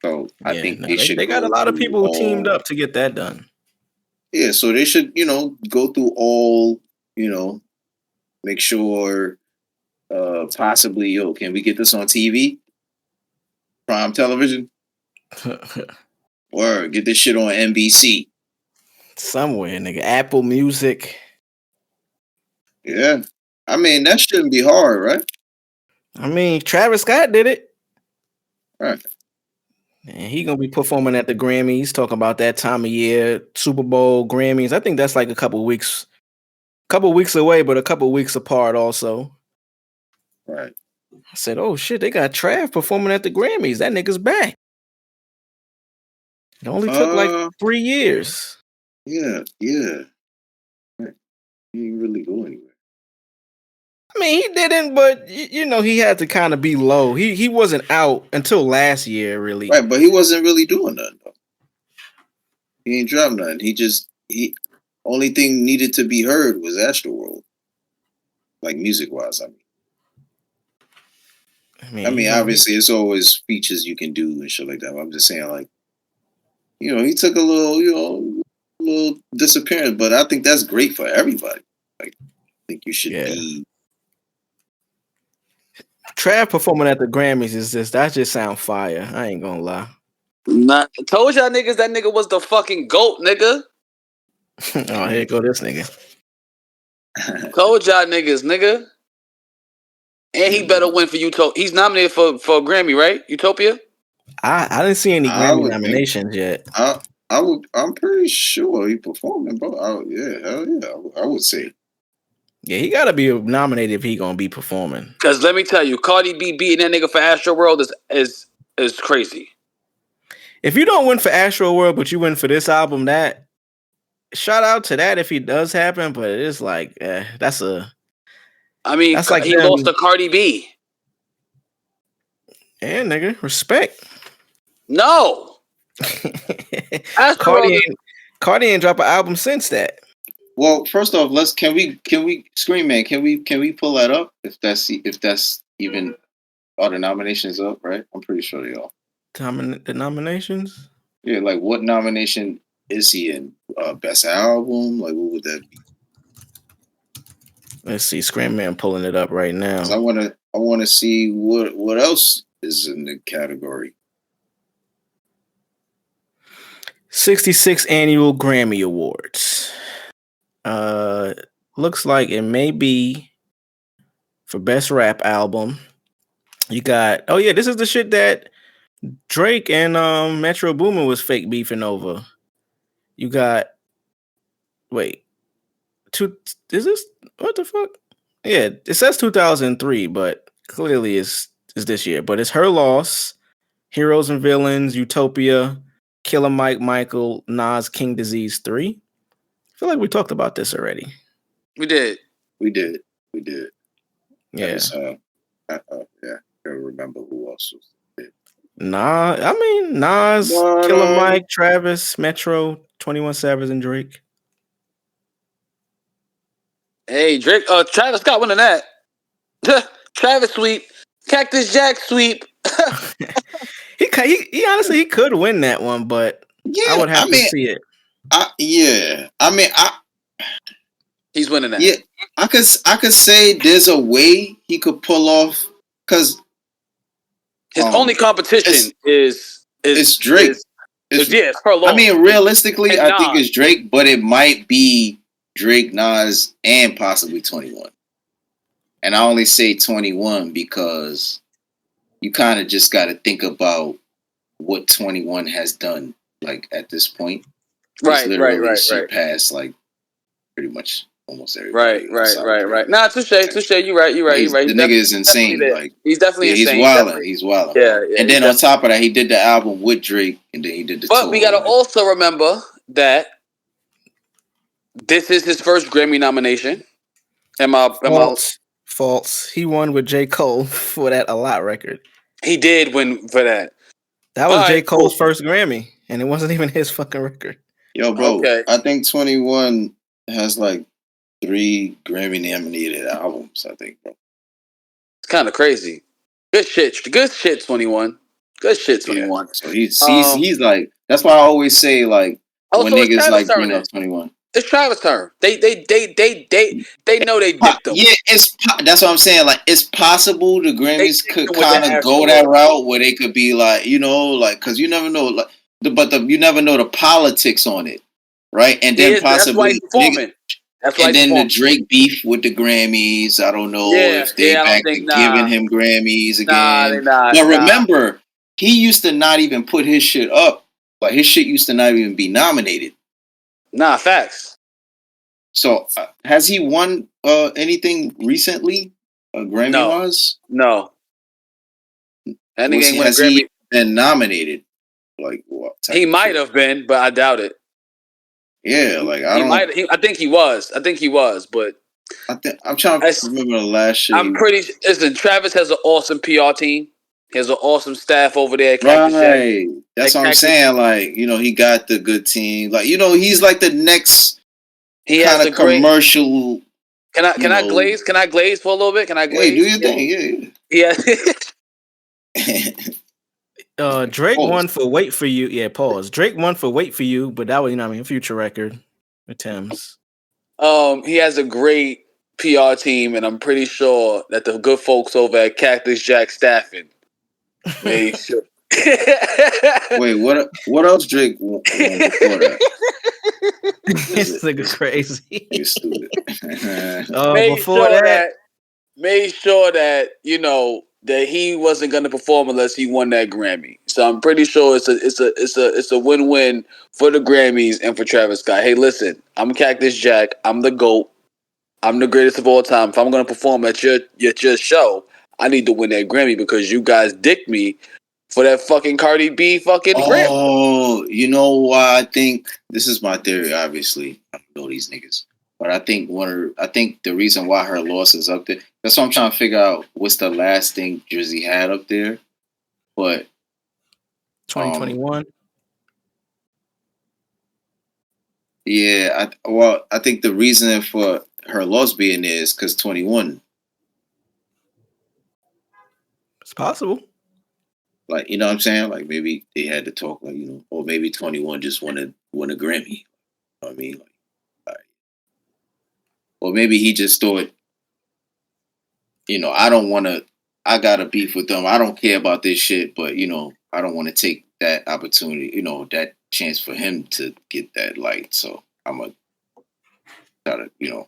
So I think they should. They got a lot of people who teamed up to get that done. Yeah, so they should, go through all, make sure, possibly, can we get this on TV? Prime television? Or get this shit on NBC? Somewhere, nigga. Apple Music. Yeah. I mean, that shouldn't be hard, right? I mean, Travis Scott did it. Right. And he gonna be performing at the Grammys, talking about that time of year, Super Bowl, Grammys. I think that's like a couple weeks away, but a couple weeks apart also. Right. I said, oh shit, they got Trav performing at the Grammys. That nigga's back. It only took like 3 years. Yeah. Right. He didn't really go anywhere. I mean, he didn't, but he had to kind of be low. He wasn't out until last year, really. Right, but he wasn't really doing nothing, though. He ain't dropped nothing. He only thing needed to be heard was Astroworld. Like music-wise, I mean, obviously, it's always features you can do and shit like that. But I'm just saying, like, he took a little disappearance, but I think that's great for everybody. Like, I think you should be. Trav performing at the Grammys that just sound fire. I ain't gonna lie. Told y'all niggas that nigga was the fucking GOAT, nigga. Oh, here go this nigga. Told y'all nigga. And he better win for Utopia. He's nominated for a Grammy, right? Utopia? I didn't see any Grammy nominations yet. I'm pretty sure he performing, bro. Hell yeah. I would say. Yeah, he gotta be nominated if he gonna be performing. Cause let me tell you, Cardi B beating that nigga for Astroworld is crazy. If you don't win for Astroworld, but you win for this album, that shout out to that if he does happen. But it's like that's like he lost to Cardi B. Yeah, nigga, respect. No, Cardi ain't drop an album since that. Well, first off, can we Scream Man? Can we pull that up if that's even all the nominations up? Right, I'm pretty sure they are. The nominations? Yeah, like what nomination is he in? Best album? Like what would that be? Let's see, Scream Man pulling it up right now. I want to see what else is in the category. 66th annual Grammy Awards. Looks like it may be for best rap album. You got this is the shit that Drake and Metro Boomin was fake beefing over. You got is this what the fuck? Yeah, it says 2003, but clearly it's this year. But it's Her Loss, Heroes and Villains, Utopia, Killer Mike Michael, Nas, King Disease 3. I feel like we talked about this already. We did. Yeah. I can't remember who else was there. Nas, Killer Mike, Travis, Metro, 21 Savage, and Drake. Hey, Drake, Travis Scott winning that. Travis sweep, Cactus Jack sweep. He honestly could win that one, but I would have to see it. He's winning that. Yeah, I could say there's a way he could pull off because his only competition is Drake. It's Her Loss. I mean, realistically, I think it's Drake, but it might be Drake, Nas, and possibly 21. And I only say 21 because you kind of just got to think about what 21 has done, like at this point. Right. Surpassed like pretty much almost everybody. Right. Nah, touche. You're right. The nigga is insane. Like he's definitely insane. He's wilding. Yeah. And then on top of that, he did the album with Drake, and then he did the tour. But we gotta also remember that this is his first Grammy nomination. False. He won with J. Cole for that A Lot record. He did win for that. That was J. Cole's first Grammy, and it wasn't even his fucking record. Yo, bro, okay. I think 21 has like 3 Grammy nominated albums, I think, bro. It's kind of crazy. Good shit. Good shit, 21. Good shit, 21. Yeah. So he's like, that's why I always say, like, when so it's niggas Travis like turn bring then. up 21. It's Travis' turn. They know they dicked them. Yeah, that's what I'm saying. Like, it's possible the Grammys could kind of go that route where they could be like, you know, like, because you never know, like, you never know the politics on it, right? And then possibly, the Drake beef with the Grammys. I don't know if they back to giving him Grammys again. But remember, he used to not even put his shit up. Like, his shit used to not even be nominated. Nah, facts. So, has he won anything recently, Grammy-wise? No. That nigga ain't won a Has Grammy. he been nominated? Like, what? He might have been, but I doubt it. Yeah, like, I think he was, but I'm trying to remember the last shit. I'm pretty. Listen, Travis has an awesome PR team. He has an awesome staff over there. Right. That's what I'm saying. Like, you know, he got the good team. Like, you know, he's like the next kind of commercial. Can I glaze? Can I glaze for a little bit? Can I glaze? Hey, do your thing. Yeah. Drake won for Wait For You. Yeah, pause. Drake won for Wait For You, but that was, a future record with Tim's. He has a great PR team, and I'm pretty sure that the good folks over at Cactus Jack Staffing made sure. Wait, what else Drake won before that? This nigga crazy. You're stupid. Made sure that you know that he wasn't going to perform unless he won that Grammy. So I'm pretty sure it's a win-win for the Grammys and for Travis Scott. Hey, listen, I'm Cactus Jack. I'm the GOAT. I'm the greatest of all time. If I'm going to perform at your show, I need to win that Grammy because you guys dicked me for that fucking Cardi B fucking Grammy. Oh, you know why I think this is my theory. Obviously, I don't know these niggas, but I think the reason why her loss is up there. That's what I'm trying to figure out. What's the last thing Drizzy had up there? But 2021. Yeah, I think the reason for her loss being there is because 21. It's possible. Like, you know what I'm saying? Like, maybe they had to talk, like, you know, or maybe 21 just won a Grammy. You know what I mean? Like, all right. Or maybe he just thought, you know, I got a beef with them. I don't care about this shit, but, you know, I don't want to take that opportunity, you know, that chance for him to get that light. So I'm going to try to, you know,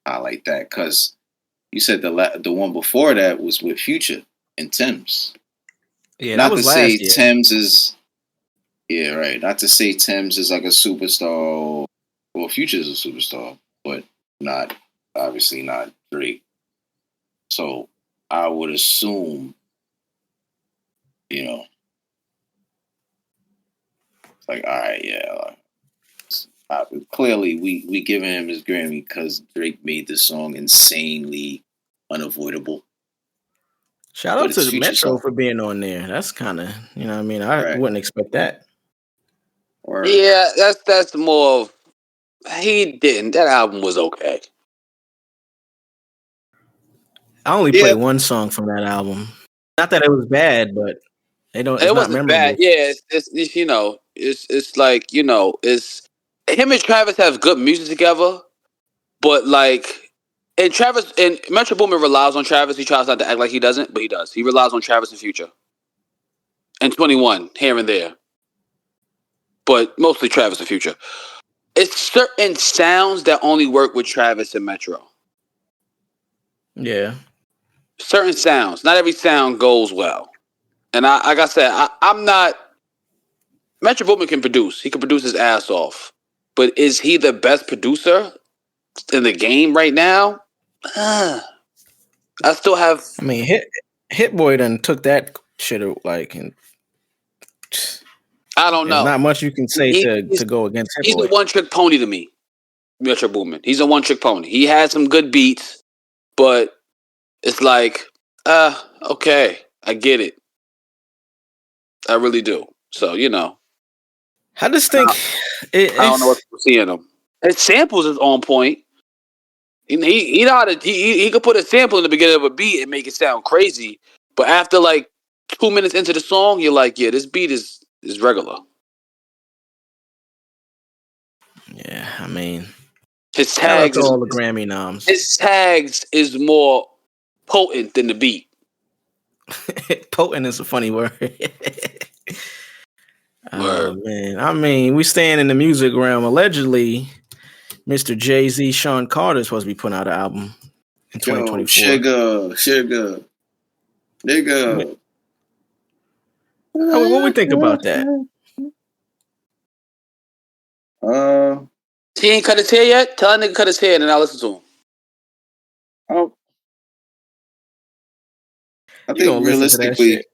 highlight that. Because you said the one before that was with Future and Tim's. Yeah, not that was to say last year. Tim's is, yeah, right. Not to say Tim's is like a superstar, or Future's a superstar, but obviously not Drake. So I would assume, you know, it's like, all right, yeah. Clearly, we giving him his Grammy because Drake made the song insanely unavoidable. Shout out to the Metro for being on there. That's kind of, you know what I mean? I wouldn't expect that. Yeah, that's more of, he didn't. That album was okay. I only played one song from that album. Not that it was bad, but it wasn't memorable. Bad. Yeah, it's you know, it's like, you know, it's him and Travis have good music together, but like, and Metro Boomin relies on Travis. He tries not to act like he doesn't, but he does. He relies on Travis and Future. And 21 here and there, but mostly Travis and Future. It's certain sounds that only work with Travis and Metro. Yeah. Certain sounds. Not every sound goes well. And like I said, I'm not. Metro Boomin can produce. He can produce his ass off. But is he the best producer in the game right now? I still have. I mean, Hit Boy done took that shit like, and I don't know. Not much you can say to go against Hit Boy. He's a one-trick pony to me, Metro Boomin. He's a one-trick pony. He had some good beats, but it's like, okay, I get it. I really do. So, you know. I just think I don't know what to see in him. His samples is on point. He know how to he could put a sample in the beginning of a beat and make it sound crazy, but after like 2 minutes into the song, you're like, yeah, this beat is regular. Yeah, I mean, His shout out tags to is all the Grammy noms. his tags is more potent than the beat. Potent is a funny word. Word. Man, I mean, we staying in the music realm. Allegedly, Mr. Jay-Z, Sean Carter is supposed to be putting out an album in 2024. Sugar, nigga. What we think about that? He ain't cut his hair yet. Tell that nigga cut his hair, and then I'll listen to him. I think realistically,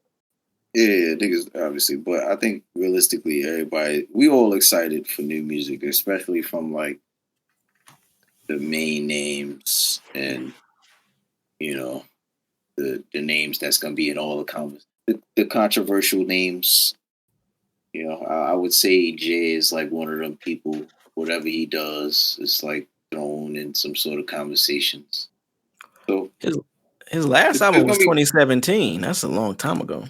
yeah, niggas obviously, but I think realistically, everybody, we all excited for new music, especially from like the main names and the names that's gonna be in all the controversial names. I would say Jay is like one of them people. Whatever he does, it's like thrown in some sort of conversations. So his last album was 2017. That's a long time ago.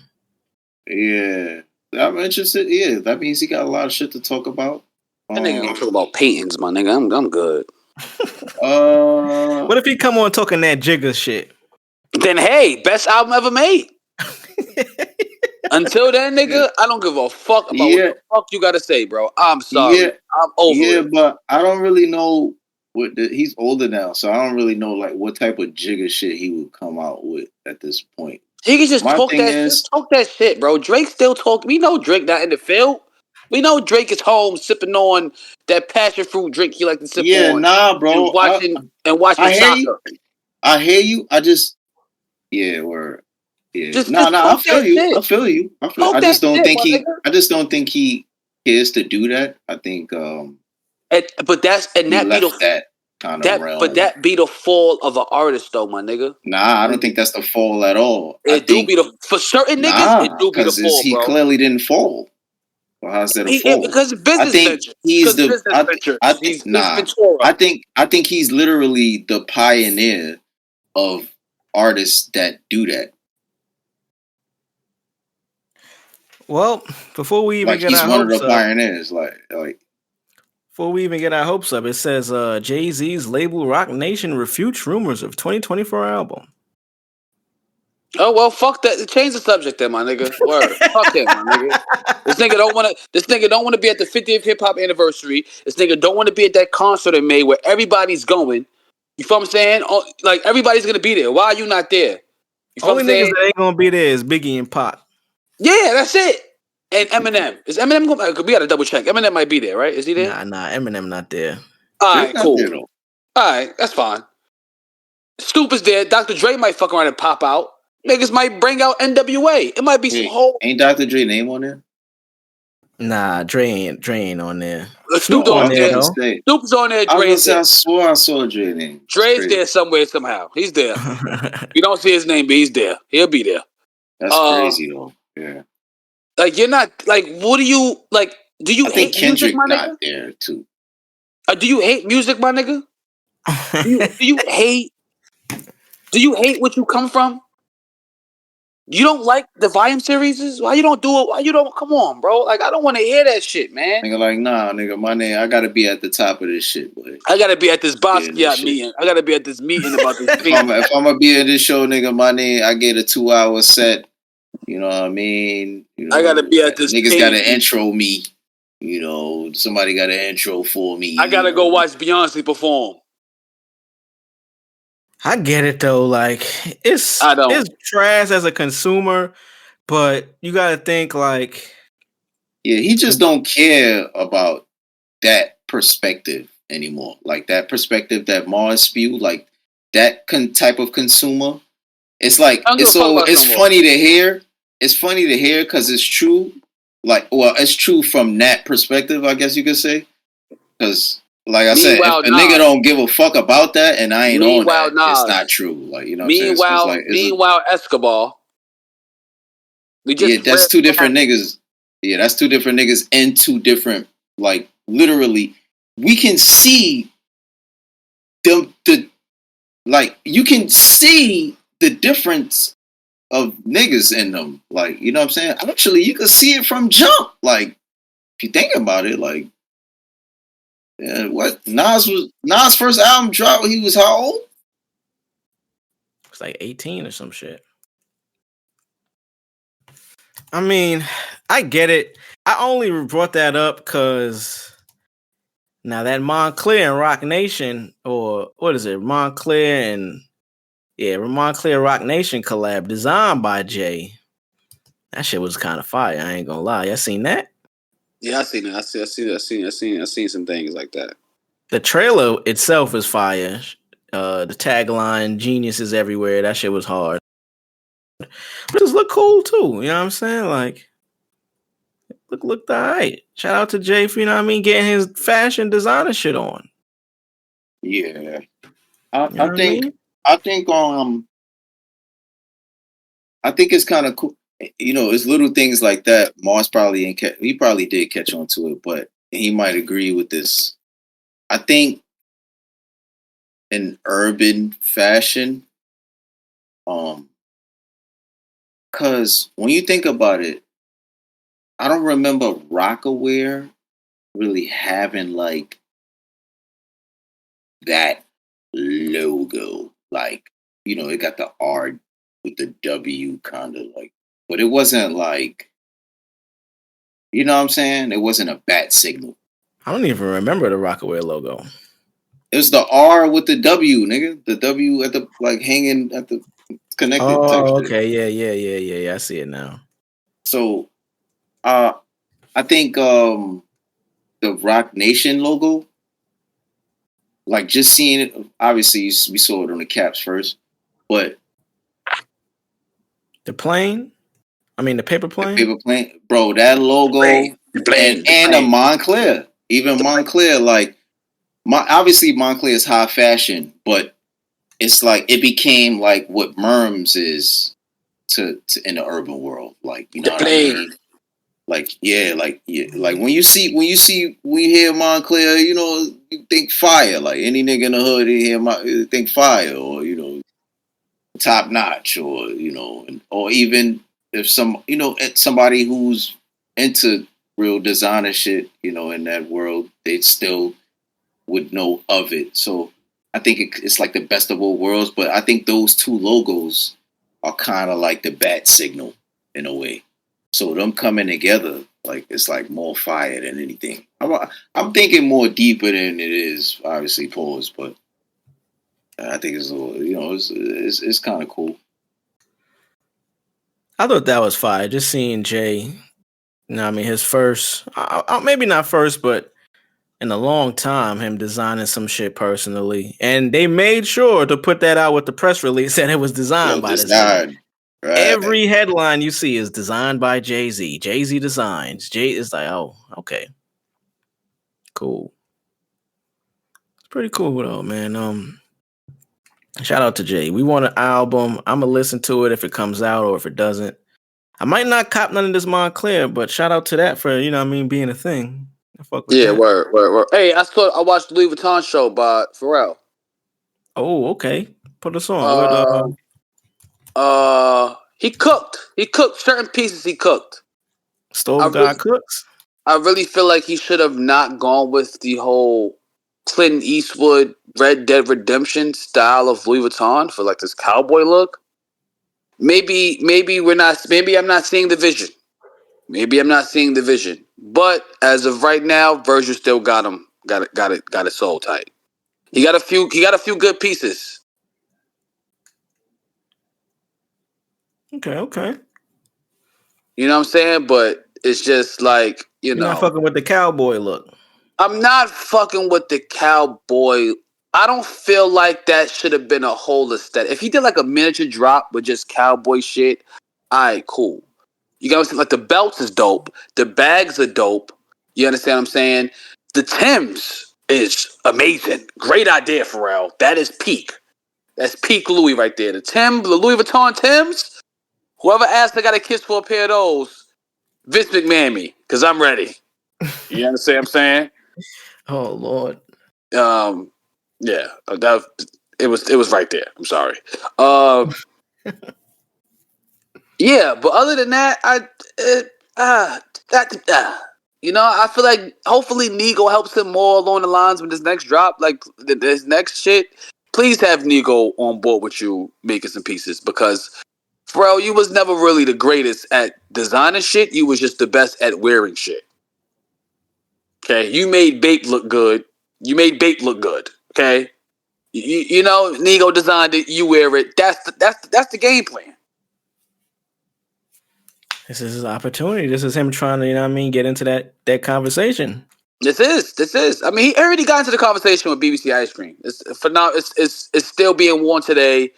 Yeah, I'm interested. Yeah, that means he got a lot of shit to talk about. That nigga gonna talk about paintings, my nigga. I'm good. What if he come on talking that Jigga shit? Then hey, best album ever made. Until then, nigga, I don't give a fuck about what the fuck you gotta say, bro. I'm sorry. I'm over it. Yeah, but I don't really know he's older now, so I don't really know like what type of Jigga shit he would come out with at this point. He can just talk that shit, bro. Drake still talk. We know Drake not in the field. We know Drake is home sipping on that passion fruit drink he like to sip on. Yeah, nah, bro. And watching soccer. I hear you. I just word. Yeah. I feel you. I feel you. I just don't think he cares to do that. I think that be the fall of an artist though, my nigga. Nah, I don't think that's the fall at all. For certain niggas, it do be the fall, he bro. clearly didn't fall. Well, how's that a fall? Because business venture. I think he's literally the pioneer of artists that do that. Well, before we even get he's our one hopes of the pioneers, before we even get our hopes up, it says Jay-Z's label Roc Nation refutes rumors of 2024 album. Oh well, fuck that. Change the subject, then, my nigga. Word, fuck him, my nigga. This nigga don't want to be at the 50th hip hop anniversary. This nigga don't want to be at that concert in May where everybody's going. You feel what I'm saying? Like everybody's gonna be there. Why are you not there? You feel Only niggas that ain't gonna be there is Biggie and Pac. Yeah, that's it. And Eminem. Is Eminem going? We gotta double check. Eminem might be there, right? Is he there? Nah. Eminem not there. All right, cool. All right, that's fine. Stoop is there. Dr. Dre might fuck around and pop out. Niggas might bring out NWA. It might be some whole. Ain't Dr. Dre name on there? Nah, Dre ain't on there. Snoop on there though. Snoop's on there. Dre's there. I swore I saw Dre name. Dre's there somewhere somehow. He's there. You don't see his name, but he's there. He'll be there. That's crazy though. Yeah. Like you're not like. What do you like? Do you hate Kendrick music, my nigga? Not there too. Do you hate music, my nigga? Do you hate what you come from? You don't like the Volume series? Why you don't do it? Why you don't? Come on, bro. Like I don't want to hear that shit, man. Nigga, like nah, nigga. My name. I gotta be at the top of this shit, boy. I gotta be at this Basquiat meeting. I gotta be at this meeting about this. If I'm gonna be at this show, nigga, my name. I get a 2-hour set. You know what I mean? I gotta be at this. Niggas gotta intro me. Somebody gotta intro for me. I gotta go watch Beyonce perform. I get it though. Like it's trash as a consumer, but you gotta think like. Yeah, he just don't care about that perspective anymore. Like that perspective that Mars spew, like that type of consumer. It's like it's funny to hear. It's funny to hear because it's true. Like, well, it's true from that perspective, I guess you could say. Because, like I said, if a nigga don't give a fuck about that and I ain't on that, it's not true. Like, you know what I'm saying? Meanwhile, Escobar. That's two different niggas. Yeah, that's two different niggas and two different, like, literally we can see you can see the difference of niggas in them. Like, you know what I'm saying? Actually, you can see it from jump. Like, if you think about it, like, yeah, what Nas first album dropped, he was how old? It's like 18 or some shit. I mean, I get it. I only brought that up because now that Moncler and Roc Nation, or what is it? Moncler and Roc Nation collab designed by Jay. That shit was kind of fire. I ain't gonna lie. Y'all seen that? Yeah, I seen it. I seen some things like that. The trailer itself is fire. The tagline "Genius is everywhere." That shit was hard. But it just look cool too. You know what I'm saying? Like, looked alright. Shout out to Jay for, you know what I mean, getting his fashion designer shit on. Yeah, I think I think it's kind of cool. You know, it's little things like that. Mars probably did catch on to it, but he might agree with this. I think in urban fashion, because when you think about it, I don't remember Rockaware really having like that logo. Like, you know, it got the R with the W kind of like, but it wasn't like, you know what I'm saying? It wasn't a bat signal. I don't even remember the Rockaware logo. It was the R with the W, nigga. The W at the like hanging at the connected. Oh, okay, yeah. I see it now. So, I think the Roc Nation logo, like just seeing it. Obviously, we saw it on the caps first, but the plane. I mean, the paper plane. The paper plane, bro. That logo and the Moncler, even Moncler, like obviously Moncler is high fashion, but it's like it became like what Merms is to in the urban world. Like, you know what I mean? Like, like when you hear Moncler, you know, you think fire. Like any nigga in the hood, you think fire, or, you know, top notch, or, you know, or even if somebody who's into real designer shit, you know, in that world, they still would know of it. So I think it's like the best of both worlds, but I think those two logos are kind of like the bat signal in a way. So them coming together, like, it's like more fire than anything. I'm thinking more deeper than it is, obviously, pause, but I think it's a little, you know, it's kind of cool. I thought that was fire. Just seeing Jay, you know, I mean, his first, maybe not first, but in a long time, him designing some shit personally. And they made sure to put that out with the press release that it was designed by this guy. Right. Every headline you see is designed by Jay-Z. Jay-Z designs. Jay is like, oh, okay. Cool. It's pretty cool though, man. Shout out to Jay. We want an album. I'm gonna listen to it if it comes out, or if it doesn't. I might not cop none of this Moncler, but shout out to that for, you know what I mean, being a thing. I fuck with that. Word. Hey, I watched the Louis Vuitton show by Pharrell. Oh, okay. Put us on. He cooked. He cooked certain pieces. He cooked. Stove God cooks. I really feel like he should have not gone with the whole Clint Eastwood Red Dead Redemption style of Louis Vuitton for like this cowboy look. Maybe I'm not seeing the vision. But as of right now, Virgil still got it sold tight. He got a few good pieces. Okay. You know what I'm saying? But it's just like, You're not fucking with the cowboy look. I'm not fucking with the cowboy. I don't feel like that should have been a whole aesthetic. If he did like a miniature drop with just cowboy shit, all right, cool. You guys, like, the belts is dope. The bags are dope. You understand what I'm saying? The Timbs is amazing. Great idea, Pharrell. That is peak. That's peak Louis right there. The Louis Vuitton Timbs. Whoever asked, I got a kiss for a pair of those. Vince McMahon me, because I'm ready. You understand what I'm saying? Oh Lord. Yeah, that it was right there. I'm sorry. Yeah, but other than that, I feel like hopefully Nigo helps him more along the lines with this next drop, like this next shit. Please have Nigo on board with you making some pieces because, Pharrell, you was never really the greatest at designing shit. You was just the best at wearing shit. Okay, you made Bape look good. Okay, you know Nigo designed it. You wear it. That's the game plan. This is his opportunity. This is him trying to, get into that conversation. This is. I mean, he already got into the conversation with BBC Ice Cream. It's for now. It's still being worn today.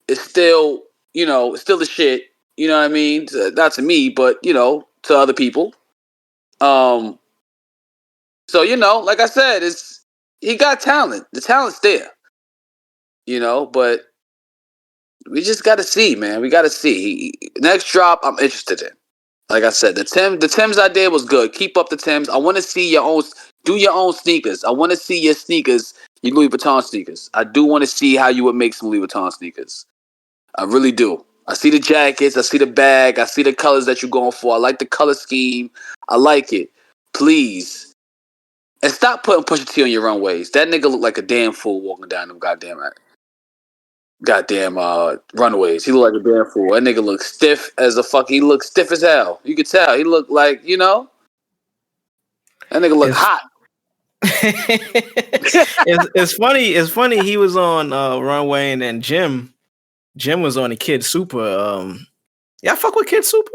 It's still, it's still the shit. You know what I mean? Not to me, but to other people. So like I said, he got talent. The talent's there. But we just got to see, man. We got to see. Next drop, I'm interested in. Like I said, the Tim's idea was good. Keep up the Tim's. I want to see do your own sneakers. I want to see your sneakers, your Louis Vuitton sneakers. I do want to see how you would make some Louis Vuitton sneakers. I really do. I see the jackets. I see the bag. I see the colors that you're going for. I like the color scheme. I like it. Please. And stop putting Pusha T on your runways. That nigga look like a damn fool walking down them goddamn runways. He look like a damn fool. That nigga look stiff as a fuck. He look stiff as hell. You could tell. He look like, that nigga look hot. It's funny. It's funny. He was on Runway, and then Jim was on the Kid Super. Y'all fuck with Kid Super?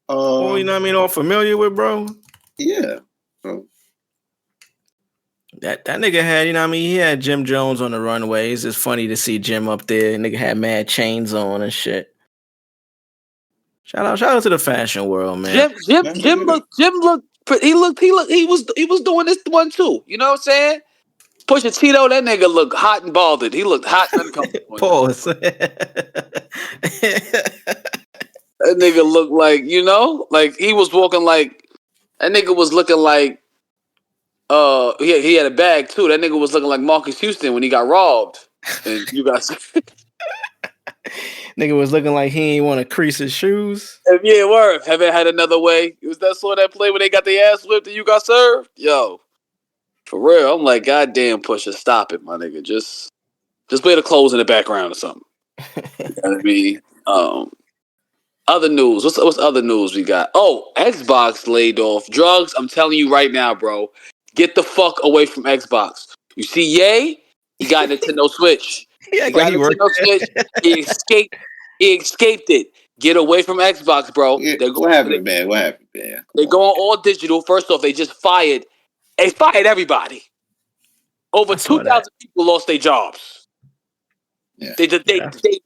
You know what I mean? All familiar with, bro? Yeah. That nigga had, he had Jim Jones on the runways. It's funny to see Jim up there. Nigga had mad chains on and shit. Shout out to the fashion world, man. Jim looked. He was doing this one too. You know what I'm saying? Pusha Tito, that nigga looked hot and balded. He looked hot and uncomfortable. Pause. That nigga looked like, like he was walking like that nigga was looking like he had a bag too. That nigga was looking like Marcus Houston when he got robbed. And you guys nigga was looking like he ain't want to crease his shoes. Yeah, word. Haven't had another way. It was that sort that play when they got their ass whipped and you got served? Yo. For real. I'm like, goddamn Pusha, stop it, my nigga. Just play the clothes in the background or something. You know what I mean? Other news. What's other news we got? Oh, Xbox laid off. Drugs, I'm telling you right now, bro. Get the fuck away from Xbox. You see Ye? He got Nintendo Switch. He got Nintendo Switch. He escaped it. Get away from Xbox, bro. Yeah, what happened, man? They're going all digital. First off, they just fired. They fired everybody. Over 2,000 people lost their jobs. Yeah. They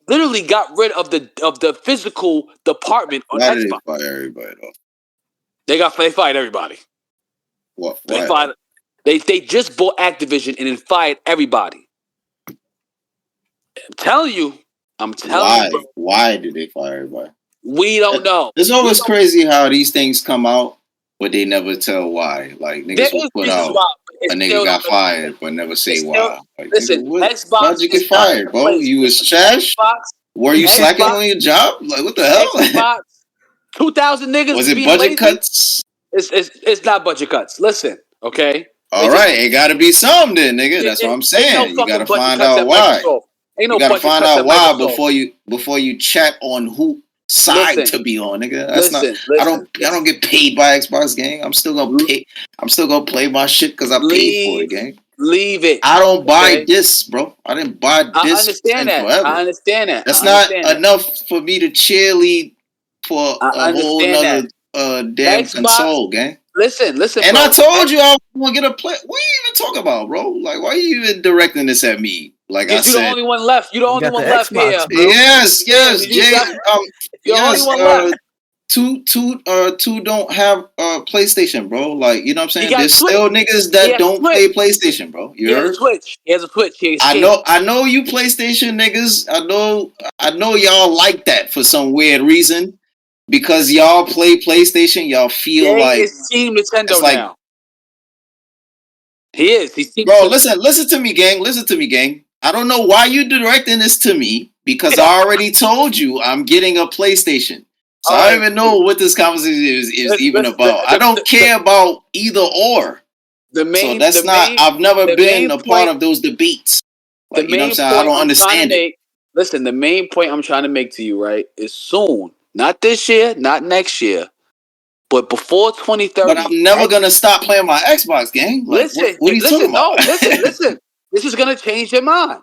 literally got rid of the physical department on Xbox. Why did they fire everybody though? They fired everybody. What? They just bought Activision and then fired everybody. I'm telling you. Bro. Why did they fire everybody? We don't know. It's always crazy how these things come out, but they never tell why. Like niggas will put out a nigga got fired, but never say why. Like, listen, Xbox. How'd you get fired, bro? You was trash? Were you slacking on your job? Like what the hell? Xbox, 2,000 niggas. Was it budget cuts? It's not budget cuts. Listen, okay. All right, it got to be some then, nigga. That's what I'm saying. You got to find out why. You gotta find out why before you chat on who side to be on, nigga. That's I don't get paid by Xbox, gang. I'm still gonna pay. I'm still gonna play my shit because I paid for it, gang. Leave it. I don't buy this, bro. I didn't buy this. I understand that. Forever. I understand that. That's not enough for me to cheerlead for a whole nother damn Xbox, console, gang. Listen. And bro, I told you I want to get a play. What are you even talking about, bro? Like, why are you even directing this at me? Like I said, you're the only one left. You're the only one left here. Bro. Yes, Jay. You're the only one left. Two don't have PlayStation, bro. Like, you know what I'm saying? There's still niggas that don't play PlayStation, bro. You heard? He has a Switch. I know you PlayStation niggas. I know y'all like that for some weird reason. Because y'all play PlayStation, y'all feel like it's Team Nintendo it's like, now. He is. He's Bro, listen to me, gang. Listen to me, gang. I don't know why you directing this to me because I already told you I'm getting a PlayStation. So I don't even know what this conversation is even about. I don't care about either or. I've never been a part of those debates. Like, you know what I'm saying? I don't understand it. Listen, the main point I'm trying to make to you, right, is soon. Not this year, not next year, but before 2030. But I'm never going to stop playing my Xbox, gang. Like, what are you talking about? No, listen. This is going to change your mind.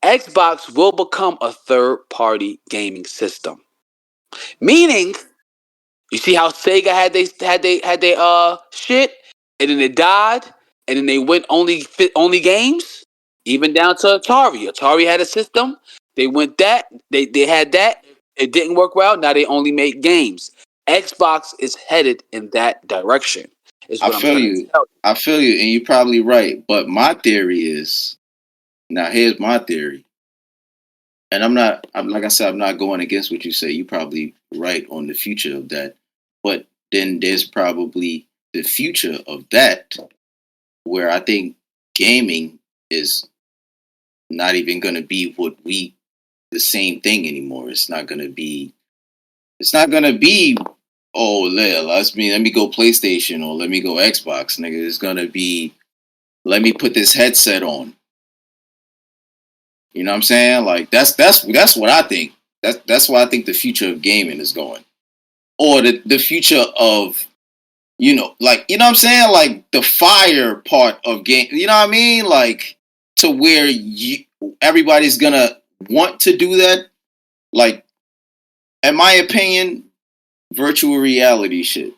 Xbox will become a third-party gaming system. Meaning, you see how Sega had they shit, and then it died, and then they went only games, even down to Atari. Atari had a system. They went that. They had that. It didn't work well. Now they only make games. Xbox is headed in that direction. I feel you, and you're probably right. But my theory is, now here's my theory. And like I said, I'm not going against what you say. You're probably right on the future of that. But then there's probably the future of that where I think gaming is not even going to be the same thing anymore. It's not going to be, oh, let me go PlayStation or let me go Xbox, nigga. It's going to be, let me put this headset on. You know what I'm saying? Like that's what I think. That's why I think the future of gaming is going, or the future of, like, you know what I'm saying? Like the fire part of game. You know what I mean? Like to where everybody's gonna want to do that. Like, in my opinion, virtual reality shit.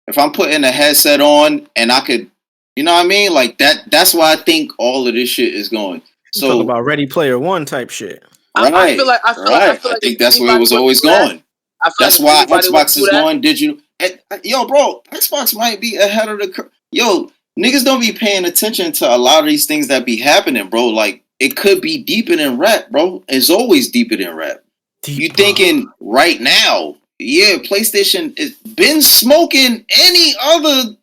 If I'm putting a headset on and I could, you know what I mean? Like that's why I think all of this shit is going. So talk about Ready Player One type shit. Right. I think that's where it was always going. That's why Xbox is going digital. Yo, bro, Xbox might be ahead of the curve. Yo, niggas don't be paying attention to a lot of these things that be happening, bro. Like, it could be deeper than rap, bro. It's always deeper than rap. You thinking right now, yeah, PlayStation has been smoking any other,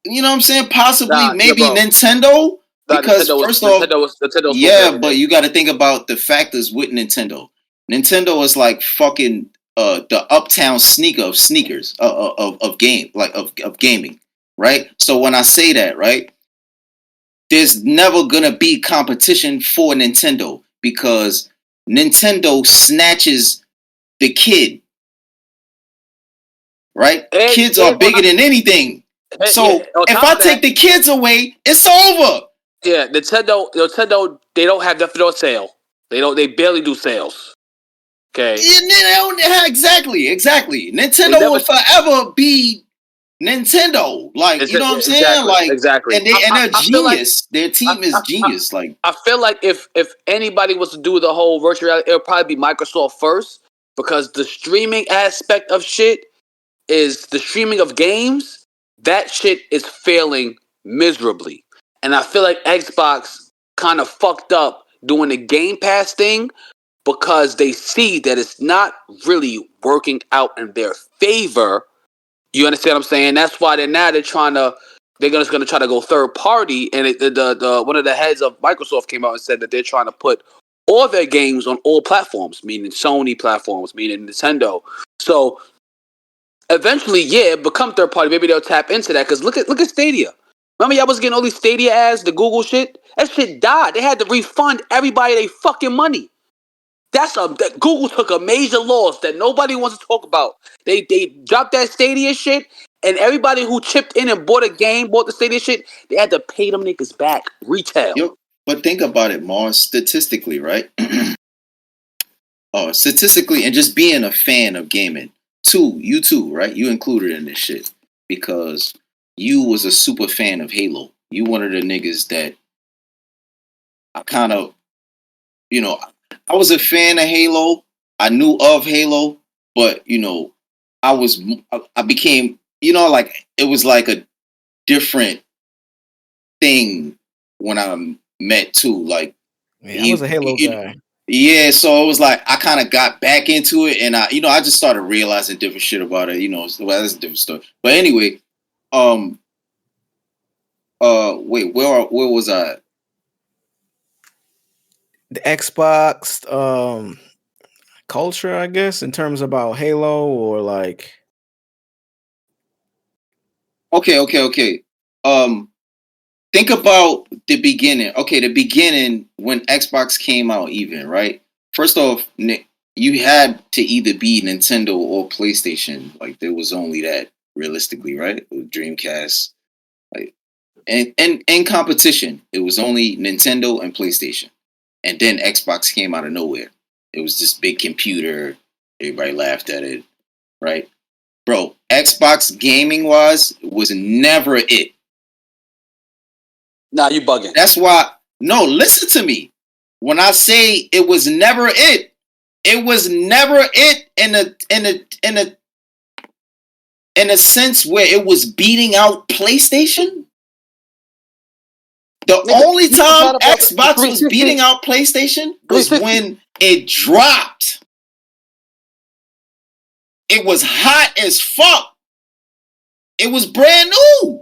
you know what I'm saying? Possibly maybe Nintendo. Because first off, Nintendo but you got to think about the factors with Nintendo. Nintendo is like fucking the uptown sneaker of sneakers of gaming, right? So when I say that, right, there's never gonna be competition for Nintendo because Nintendo snatches the kid, right? Kids are bigger than anything. So if I take the kids away, it's over. Yeah, Nintendo, they don't have nothing on sale. They barely do sales. Okay. Yeah, exactly. Nintendo will forever be Nintendo. Like, you know what I'm saying? Like, exactly. And they're genius. Their team is genius. Like, I feel like if anybody was to do the whole virtual reality, it would probably be Microsoft first because the streaming aspect of shit is the streaming of games. That shit is failing miserably. And I feel like Xbox kind of fucked up doing the Game Pass thing because they see that it's not really working out in their favor. You understand what I'm saying? That's why they're just gonna try to go third party. And the one of the heads of Microsoft came out and said that they're trying to put all their games on all platforms, meaning Sony platforms, meaning Nintendo. So eventually, yeah, become third party. Maybe they'll tap into that because look at Stadia. Remember y'all was getting all these Stadia ads, the Google shit? That shit died. They had to refund everybody their fucking money. That Google took a major loss that nobody wants to talk about. They dropped that Stadia shit, and everybody who chipped in and bought the Stadia shit, they had to pay them niggas back retail. Yo, but think about it, Mars, statistically, right? Statistically, and just being a fan of gaming. You too, right? You included in this shit because you was a super fan of Halo. You one of the niggas that I kind of, I was a fan of Halo. I knew of Halo, but I became, like it was like a different thing when I met too. Like, I was a Halo guy. Yeah, so it was like I kind of got back into it, and I just started realizing different shit about it. That's a different story. But anyway, Wait, where was I? The Xbox culture, I guess, in terms about Halo or like. Okay. Think about the beginning. Okay, the beginning when Xbox came out, even right. First off, you had to either be Nintendo or PlayStation. Like there was only that realistically, right? With Dreamcast, like, and in competition, it was only Nintendo and PlayStation, and then Xbox came out of nowhere. It was this big computer. Everybody laughed at it, right? Bro, Xbox gaming wise was never it. Nah, you bugging. That's why. No, listen to me. When I say it was never it, it was never it in a sense where it was beating out PlayStation. The only time Xbox was beating out PlayStation was when it dropped. It was hot as fuck. It was brand new.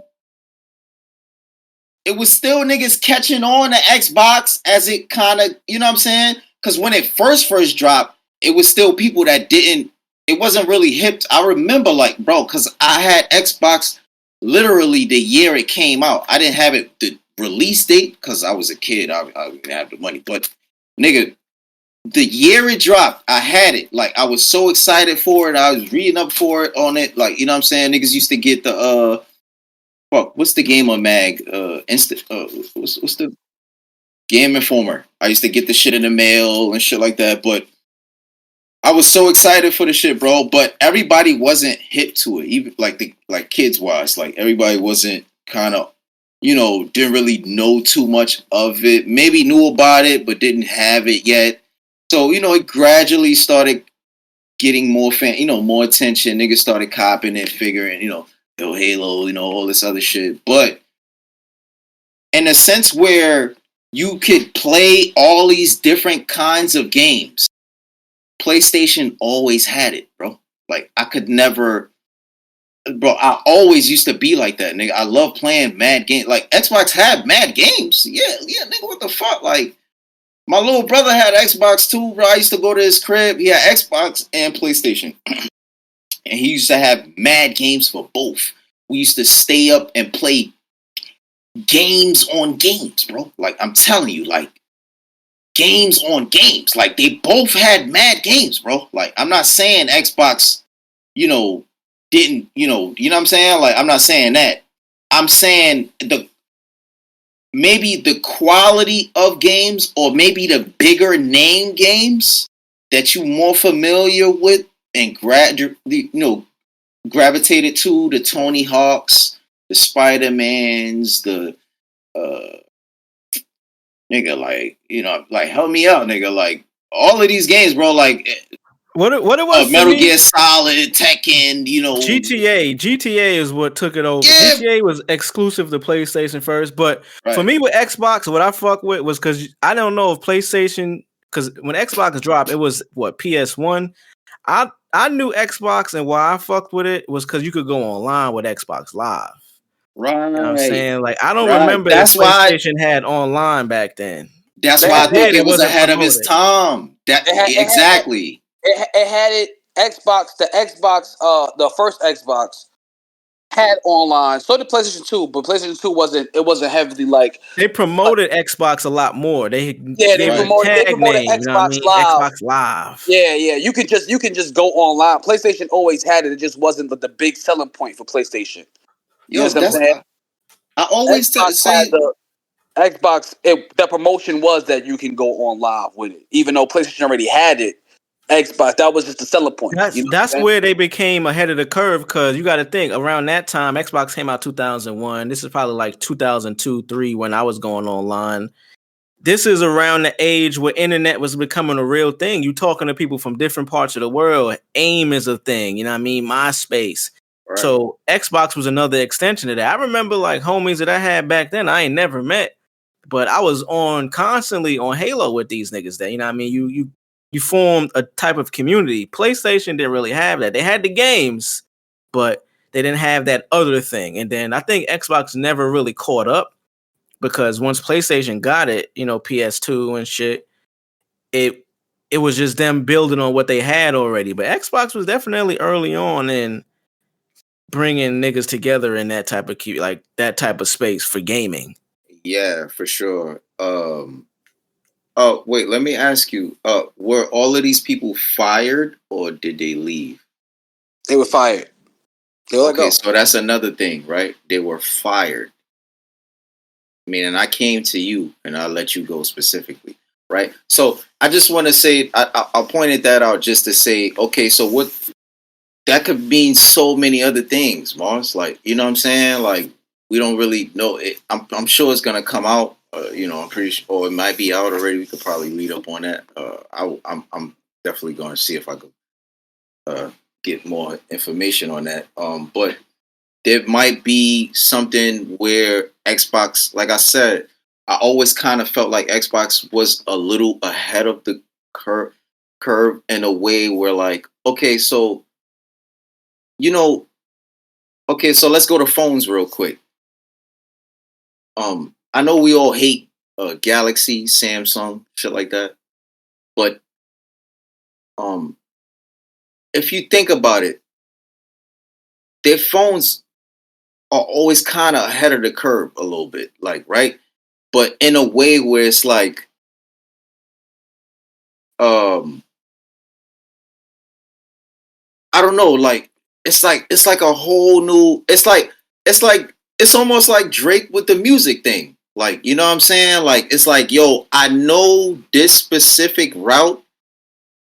It was still niggas catching on to Xbox as it kind of, you know what I'm saying? Because when it first dropped, it was still people that didn't, it wasn't really hip. I remember like, bro, because I had Xbox literally the year it came out. I didn't have it the release date because I was a kid. I didn't have the money. But nigga, the year it dropped, I had it. Like, I was so excited for it. I was reading up for it on it. Like, you know what I'm saying? Niggas used to get the, what's the game on Mag? What's the Game Informer? I used to get the shit in the mail and shit like that. But I was so excited for the shit, bro. But everybody wasn't hip to it, even like kids wise. Like everybody wasn't kind of, you know, didn't really know too much of it. Maybe knew about it, but didn't have it yet. So you know, it gradually started getting more more attention. Niggas started copping it, figuring, you know, Halo, you know, all this other shit. But in a sense where you could play all these different kinds of games, PlayStation always had it, bro. Like I could never, bro. I always used to be like that, nigga. I love playing mad games. Like Xbox had mad games. Yeah, nigga. What the fuck? Like my little brother had Xbox too, bro. I used to go to his crib. He had Xbox and PlayStation, and he used to have mad games for both. We used to stay up and play games on games, bro. Like I'm telling you, like games on games. Like they both had mad games, bro. Like I'm not saying Xbox, you know, didn't, you know what I'm saying? Like I'm not saying that. I'm saying maybe the quality of games or maybe the bigger name games that you more familiar with and gravitated to, the Tony Hawks, the Spider-Mans, the nigga, like, you know, like help me out, nigga, like all of these games, bro, like what it was Metal Gear Solid, Tekken, you know, GTA is what took it over. Yeah. GTA was exclusive to PlayStation first, but Right. for me with Xbox, what I fuck with was because I don't know if PlayStation, because when Xbox dropped, it was what, PS1. I knew Xbox, and why I fucked with it was because you could go online with Xbox Live. Right. You know what I'm saying? Like I don't remember That's if PlayStation had online back then. That's why I think it was ahead of its time. Exactly. It had it. Xbox, the first Xbox had online. So did PlayStation 2, but PlayStation 2 wasn't heavily like. They promoted Xbox a lot more. They promoted Xbox, you know what I mean? Live. Xbox Live. Yeah. You can just go online. PlayStation always had it. It just wasn't the big selling point for PlayStation. You know what I'm saying? I always say Xbox. The promotion was that you can go on live with it, even though PlayStation already had it. Xbox, that was just the selling point. That's where they became ahead of the curve, because you got to think around that time Xbox came out 2001. This is probably like 2002, 3 when I was going online. This is around the age where internet was becoming a real thing. You talking to people from different parts of the world. AIM is a thing, you know what I mean? MySpace. Right. So Xbox was another extension of that. I remember like homies that I had back then I ain't never met, but I was on constantly on Halo with these niggas there. You know what I mean? You formed a type of community. PlayStation didn't really have that. They had the games, but they didn't have that other thing. And then I think Xbox never really caught up because once PlayStation got it, you know, PS2 and shit, it was just them building on what they had already. But Xbox was definitely early on in bringing niggas together in that type of that type of space for gaming. Yeah, for sure. Oh, wait, let me ask you. Were all of these people fired or did they leave? They were fired. They were let Okay, go. so that's another thing, right? They were fired. Meaning I came to you and I'll let you go specifically, right? So I just want to say, I pointed that out just to say, okay, so what that could mean so many other things, Mars. Like, you know what I'm saying? Like, we don't really know it. I'm sure it's gonna come out. You know, I'm pretty sure, or it might be out already. We could probably lead up on that. I'm definitely going to see if I could get more information on that. But there might be something where Xbox, like I said, I always kind of felt like Xbox was a little ahead of the curve in a way where, like, okay, so you know, okay, so let's go to phones real quick. I know we all hate Galaxy, Samsung, shit like that. But if you think about it, their phones are always kind of ahead of the curve a little bit, like, right? But in a way where it's like, I don't know, like it's like a whole new. It's almost like Drake with the music thing. Like, you know what I'm saying? Like, it's like, yo, I know this specific route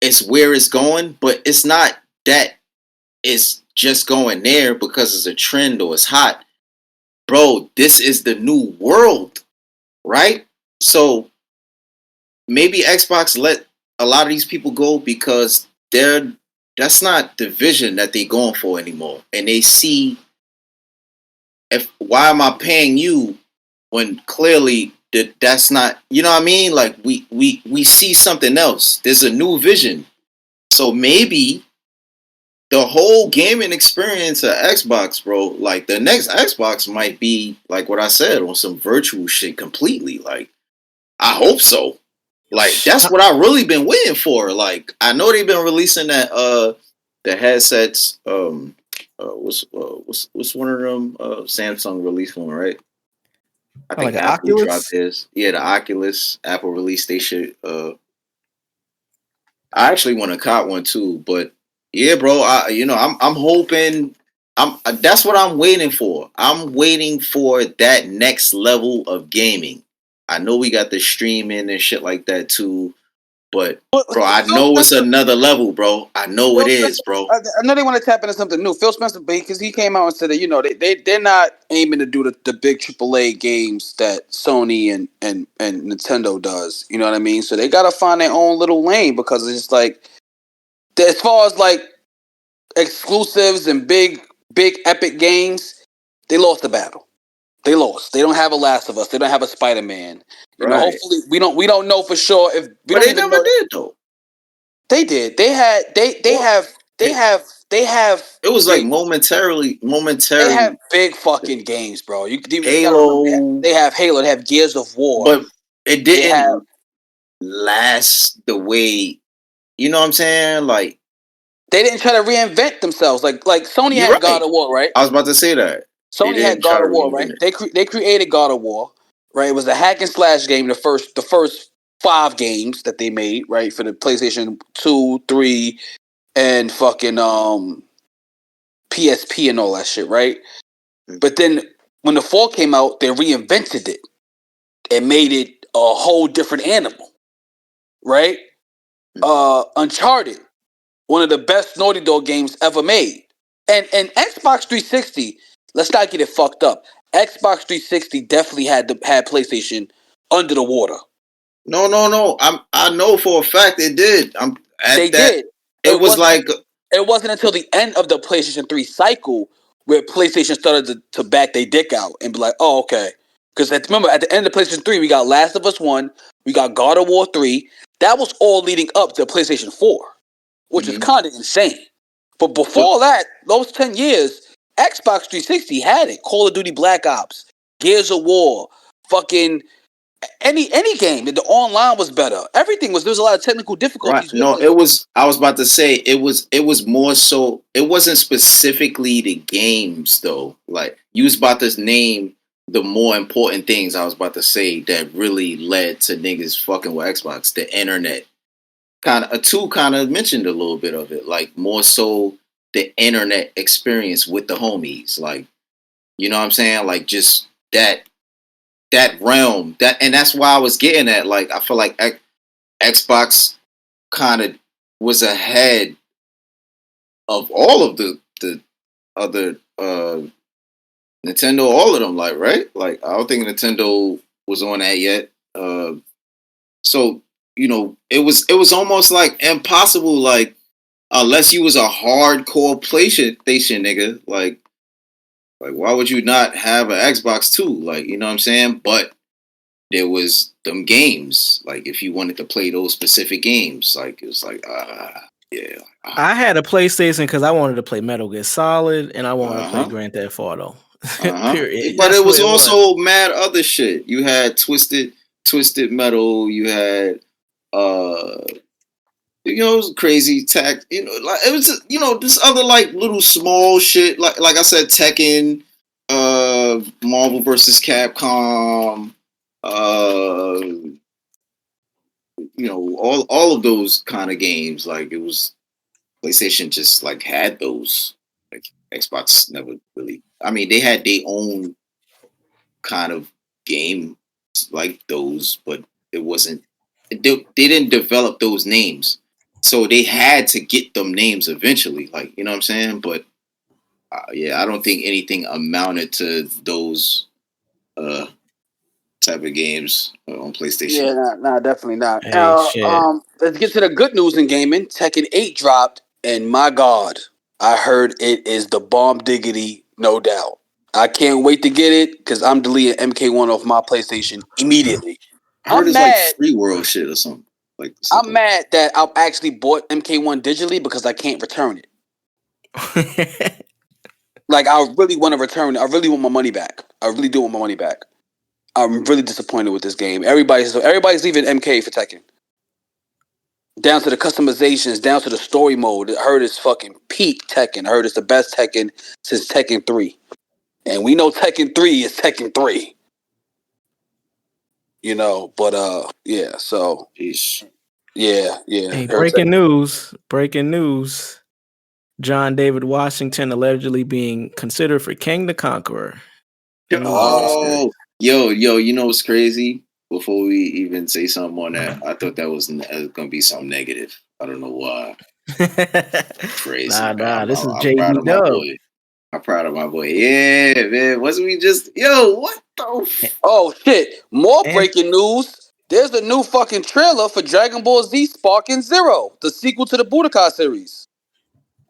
is where it's going, but it's not that it's just going there because it's a trend or it's hot. Bro, this is the new world, right? So maybe Xbox let a lot of these people go because that's not the vision that they're going for anymore. And they see, if why am I paying you when clearly that's not, you know what I mean? Like, we see something else. There's a new vision. So maybe the whole gaming experience of Xbox, bro, like the next Xbox might be like what I said, on some virtual shit completely. Like, I hope so. Like, that's what I really been waiting for. Like, I know they've been releasing that the headsets. What's one of them? Samsung released one, right? I think Like an Apple Oculus? dropped his. Yeah, the Oculus. Apple released they shit. I actually want to cop one too, but yeah, bro. I'm hoping. That's what I'm waiting for. I'm waiting for that next level of gaming. I know we got the streaming and shit like that too, but bro, I Phil know it's Spencer, another level, bro. I know it Phil is, Spencer, bro. I know they want to tap into something new. Phil Spencer, because he came out and said that, you know, they're not aiming to do the big AAA games that Sony and Nintendo does. You know what I mean? So they got to find their own little lane, because it's just like, as far as like exclusives and big epic games, they lost the battle. They lost. They don't have a Last of Us. They don't have a Spider-Man. You know, Right, hopefully we don't know for sure if we but don't they even never know. did though. They did. They Well, have it was like big. momentarily. They have big fucking games, bro. You gotta remember. Halo, They have Halo. They have Gears of War. but it They have. didn't last the way, you know what I'm saying? Like, They didn't try to reinvent themselves. Like Sony you're had God right. of War, right? I was about to say that they Sony had didn't try God to of War, right? reinvent it. They created God of War, right? It was a hack and slash game. The first 5 games that they made, right, for the PlayStation 2, 3, and fucking PSP and all that shit, right? But then when the 4 came out, they reinvented it and made it a whole different animal, right? Uncharted, one of the best Naughty Dog games ever made. And Xbox 360, let's not get it fucked up. Xbox 360 definitely had PlayStation under the water. No. I know for a fact it did. I'm They at that. did. It was like, It wasn't until the end of the PlayStation 3 cycle where PlayStation started to back their dick out and be like, oh, okay. Because remember, at the end of PlayStation 3, we got Last of Us 1, we got God of War 3. That was all leading up to PlayStation 4, which is kind of insane. But but before that, those 10 years, Xbox 360 had it. Call of Duty Black Ops, Gears of War, fucking any game. The online was better. Everything was. There was a lot of technical Right. difficulties. No, it was. I was about to say it was. It was more so. It wasn't specifically the games though. Like you was about to name the more important things. I was about to say that really led to niggas fucking with Xbox. The internet. Kind of. Two kind of mentioned a little bit of it. Like more so the internet experience with the homies. Like you know what I'm saying. Like just that realm. And that's why I was getting at. Like I feel like Xbox kind of was ahead of all of the other Nintendo, all of them, like right? Like I don't think Nintendo was on that yet. So you know, it was almost like impossible, like unless you was a hardcore PlayStation nigga, like why would you not have an Xbox too? Like you know what I'm saying? But there was them games. Like if you wanted to play those specific games, like it was like yeah. I had a PlayStation because I wanted to play Metal Gear Solid and I wanted to play Grand Theft Auto. Period. But That's it was what also mad other shit. You had Twisted Metal. You had you know, it was crazy tech. You know, like it was just, you know, this other like little small shit. Like I said, Tekken, Marvel versus Capcom. You know, all of those kind of games. Like it was PlayStation just like had those. Like Xbox never really. I mean, they had their own kind of game like those, but it wasn't. They didn't develop those names, so they had to get them names eventually. Like you know what I'm saying? But yeah, I don't think anything amounted to those type of games on PlayStation. Yeah, nah, definitely not. Hey, shit. Let's get to the good news in gaming. Tekken 8 dropped, and my God, I heard it is the bomb diggity, no doubt. I can't wait to get it because I'm deleting MK1 off my PlayStation immediately. I heard I'm it's mad. like free world shit or something. Like I'm mad that I actually bought MK1 digitally because I can't return it. Like I really want to return it. I really want my money back. I really do want my money back. I'm really disappointed with this game. Everybody's leaving MK for Tekken. Down to the customizations, down to the story mode. I heard it's fucking peak Tekken. I heard it's the best Tekken since Tekken 3. And we know Tekken 3 is Tekken 3. You know, but yeah, so Jeez. yeah. Hey, breaking news. John David Washington allegedly being considered for King the Conqueror. Oh, yo, you know what's crazy? Before we even say something on that, I thought that was gonna be something negative. I don't know why. Crazy. Nah, this is I'm proud JD of my Dub. boy. I'm proud of my boy. Yeah, man. Wasn't we just what the Oh shit. More breaking news. There's a new fucking trailer for Dragon Ball Z Sparking Zero, the sequel to the Budokai series.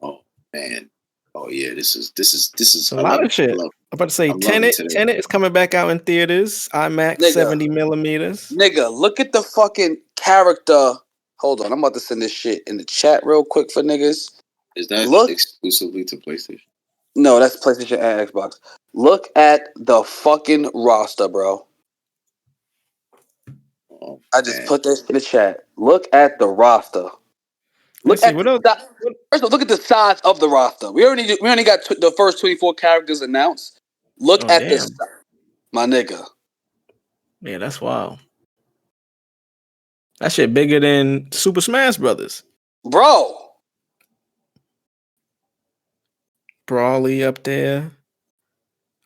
Oh man. Oh yeah, this is a lot of shit. I'm about to say Tenet is coming back out in theaters. IMAX 70 millimeters. Nigga, look at the fucking character. Hold on, I'm about to send this shit in the chat real quick for niggas. Is that exclusively to PlayStation? No, that's PlayStation and Xbox. Look at the fucking roster, bro. Oh, I just put this in the chat. Look at the roster. Look at the size of the roster. We only got the first 24 characters announced. Look at this, my nigga. Yeah, that's wild. That shit bigger than Super Smash Brothers, bro. Brawly up there.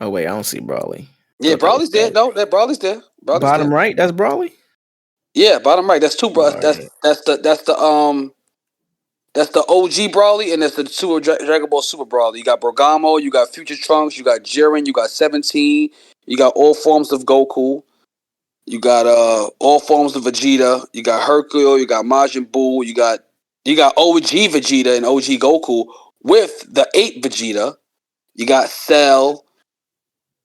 Oh wait, I don't see Brawly. Yeah, Brawly's there. No, that Brawly's there. Bottom right, that's Brawly. Yeah, bottom right. That's two bros. Right. That's the OG Brawly, and that's the two Dragon Ball Super Brawly. You got Bergamo, you got Future Trunks, you got Jiren, you got 17, you got all forms of Goku, you got all forms of Vegeta, you got Hercule, you got Majin Buu, you got OG Vegeta and OG Goku with the 8 Vegeta. You got Cell.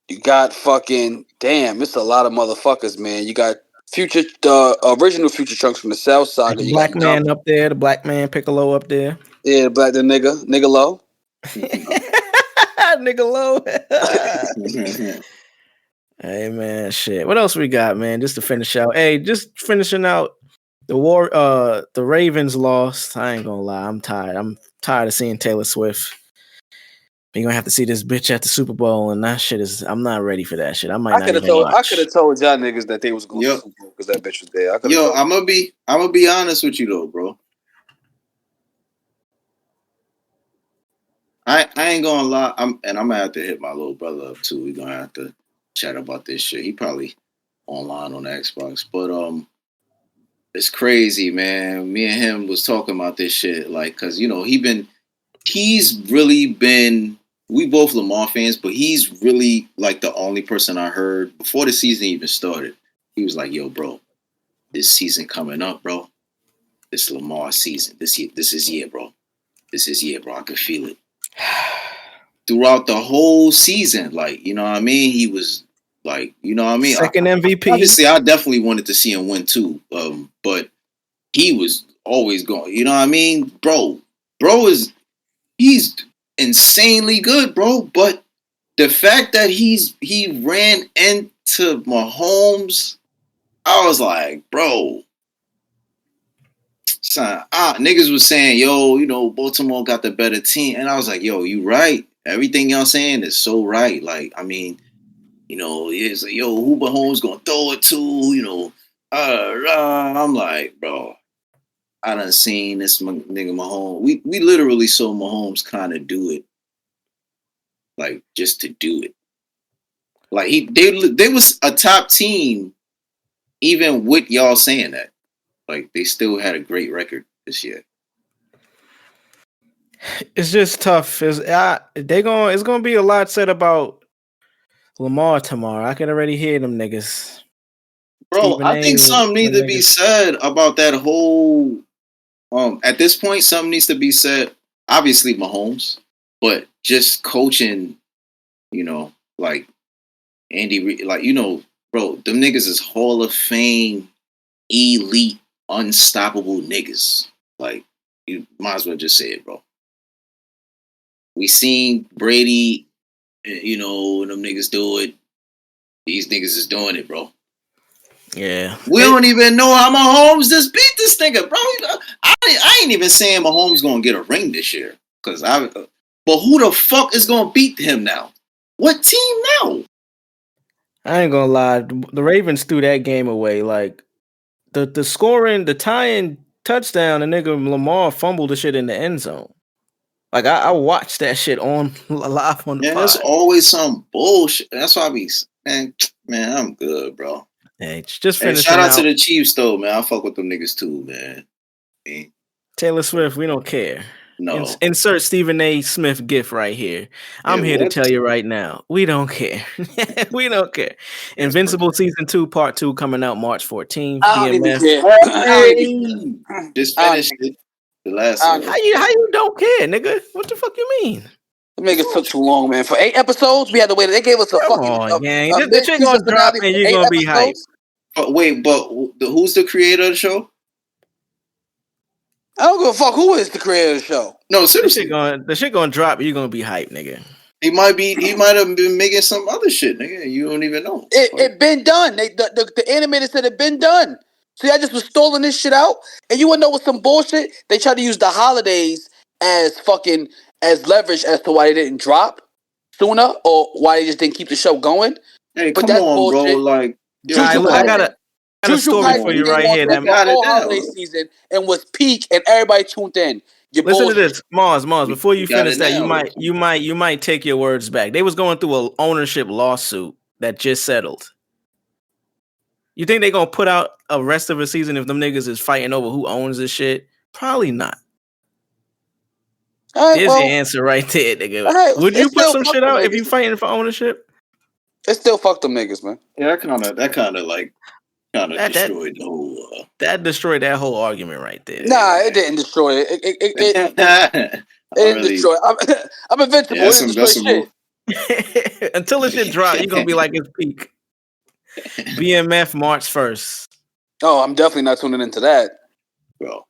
You got fucking it's a lot of motherfuckers, man. You got the original Future Trunks from the Cell Saga. The Black Man up there, the Black Man Piccolo up there. Yeah, the nigga low. Nigga low. Hey man, shit. What else we got, man? Just to finish out. Hey, just finishing out the Ravens lost. I ain't gonna lie, I'm tired. I'm tired of seeing Taylor Swift. You're gonna have to see this bitch at the Super Bowl, and that shit is. I'm not ready for that shit. I might not even watch. I could have told y'all niggas that they was going to Super Bowl because that bitch was there. I'm gonna be honest with you though, bro. I ain't gonna lie. I'm gonna have to hit my little brother up too. We're gonna have to chat about this shit. He probably online on the Xbox, but it's crazy, man. Me and him was talking about this shit, like, cause he's really been. We both Lamar fans, but he's really like the only person I heard before the season even started. He was like, "Yo, bro, this season coming up, bro. This Lamar season. This is year, bro. This is year, bro. I could feel it." Throughout the whole season, like, you know what I mean? He was like, you know what I mean? Second MVP. Obviously, I definitely wanted to see him win too. But he was always going, you know what I mean? He's insanely good, bro. But the fact that he ran into Mahomes, I was like, bro. Son, niggas was saying, yo, Baltimore got the better team. And I was like, yo, you right. Everything y'all saying is so right. Like, I mean, it's like, yo, who Mahomes gonna throw it to? I'm like, bro, I done seen this nigga Mahomes. We literally saw Mahomes kind of do it, like, just to do it. Like, they was a top team, even with y'all saying that. Like, they still had a great record this year. It's just tough. It's gonna be a lot said about Lamar tomorrow. I can already hear them niggas. Bro, I think something needs to be said about that whole. At this point, something needs to be said. Obviously, Mahomes, but just coaching. Like Andy Reid, like bro, them niggas is Hall of Fame, elite, unstoppable niggas. Like, you might as well just say it, bro. We seen Brady, them niggas do it. These niggas is doing it, bro. Yeah. We don't even know how Mahomes just beat this nigga, bro. I ain't even saying Mahomes gonna get a ring this year. But who the fuck is gonna beat him now? What team now? I ain't gonna lie. The Ravens threw that game away. Like, the scoring, the tying touchdown, the nigga Lamar fumbled the shit in the end zone. Like, I watched that shit on live on the pod. There's always some bullshit. That's why I be, man, I'm good, bro. Hey, just finishing shout out to the Chiefs, though, man. I fuck with them niggas, too, man. Taylor Swift, we don't care. No. Insert Stephen A. Smith gif right here. I'm here to tell you right now, we don't care. We don't care. Invincible Season 2, Part 2 coming out March 14th. I don't even care. Just finished it. The last one. How you don't care, nigga? What the fuck you mean? The niggas took too long, man. For 8 episodes, we had to wait. They gave us a fucking. This shit gonna drop and you're gonna be hyped. Wait, but who's the creator of the show? I don't give a fuck who is the creator of the show. No, seriously. The shit gonna drop. You're gonna be hyped, nigga. He might have been making some other shit, nigga. You don't even know. It been done. The animator said it been done. So y'all just was stalling this shit out, and you wanna know what's some bullshit? They tried to use the holidays as leverage as to why they didn't drop sooner, or why they just didn't keep the show going. Hey, come on, bullshit. Bro. Like, I got a story for you right here. That whole holiday season and was peak, and everybody tuned in. Listen to this, Mars. Before you finish that, you might take your words back. They was going through an ownership lawsuit that just settled. You think they gonna put out a rest of a season if them niggas is fighting over who owns this shit? Probably not. There's the answer right there, nigga. Right, would you put some shit out if you fighting for ownership? It still fuck them niggas, man. Yeah, that kind of destroyed the whole. That destroyed that whole argument right there. Nah, it didn't destroy it. It didn't destroy it. I'm invincible. Yeah, that's shit. Until the shit drop, you're gonna be like it's peak. BMF March 1st. Oh, I'm definitely not tuning into that. Bro.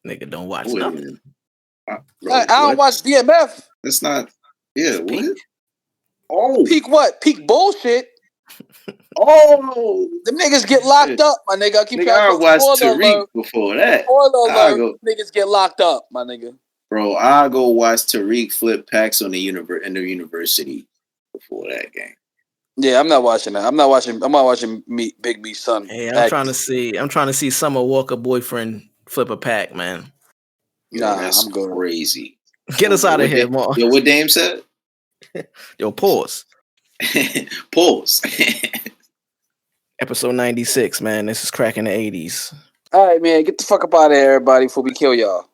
Nigga don't watch nothing. Bro, I don't watch BMF. That's not. Yeah, what? Oh. Peak what? Peak bullshit. Oh. Them niggas get locked up, my nigga. I keep Nigga, trying I to watched spoiler Tariq alert. before that. Spoiler alert. Niggas get locked up, my nigga. Bro, I'll go watch Tariq flip packs on the in the university before that game. Yeah, I'm not watching that. I'm not watching Big Me's son. Hey, I'm trying to see Summer Walker boyfriend flip a pack, man. Yo, that's crazy. Get us out of here, Mark. Yo, what Dame said? Yo, pause. Pause. Episode 96, man. This is cracking the 80s. All right, man. Get the fuck up out of here, everybody, before we kill y'all.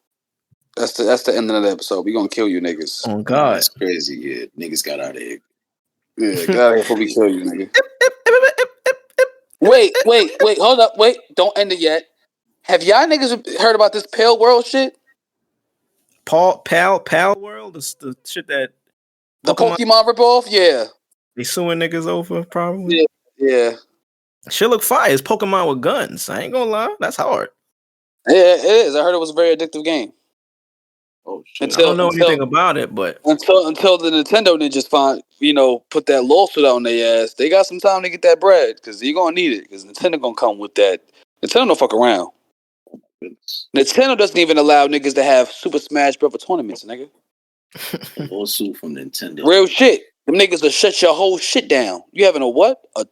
That's the end of the episode. We gonna kill you niggas. Oh, God. That's crazy. Yeah, niggas got out of here. Yeah, get out of here before we kill you, nigga. Wait. Hold up. Wait. Don't end it yet. Have y'all niggas heard about this Pale World shit? Pal World? The shit that... The Pokemon ripoff? Yeah. They suing niggas over, probably? Yeah. Shit look fire. It's Pokemon with guns. I ain't gonna lie. That's hard. Yeah, it is. I heard it was a very addictive game. Oh shit. I don't know anything about it, but... Until the Nintendo ninjas put that lawsuit on their ass, they got some time to get that bread, because you're gonna need it, because Nintendo gonna come with that. Nintendo don't fuck around. Nintendo doesn't even allow niggas to have Super Smash Bros. Tournaments, nigga. Lawsuit from Nintendo. Real shit. Them niggas will shut your whole shit down. You having a what? A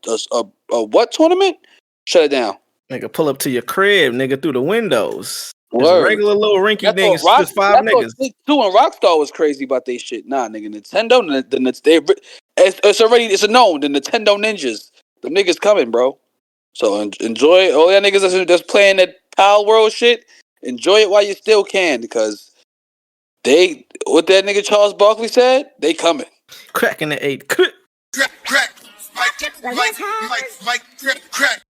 what tournament? Shut it down. Nigga, pull up to your crib, nigga, through the windows. Word. Regular little rinky niggas, just five niggas. Two and Rockstar was crazy about they shit. Nah, nigga, Nintendo, it's a known. The Nintendo ninjas, them niggas coming, bro. So enjoy all y'all niggas that's playing that Pal World shit. Enjoy it while you still can, because what that nigga Charles Barkley said, they coming. Cracking the 8. Crack. Mike, crack.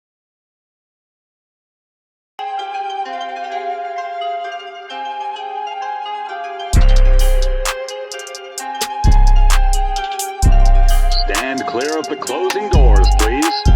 Stand clear of the closing doors, please.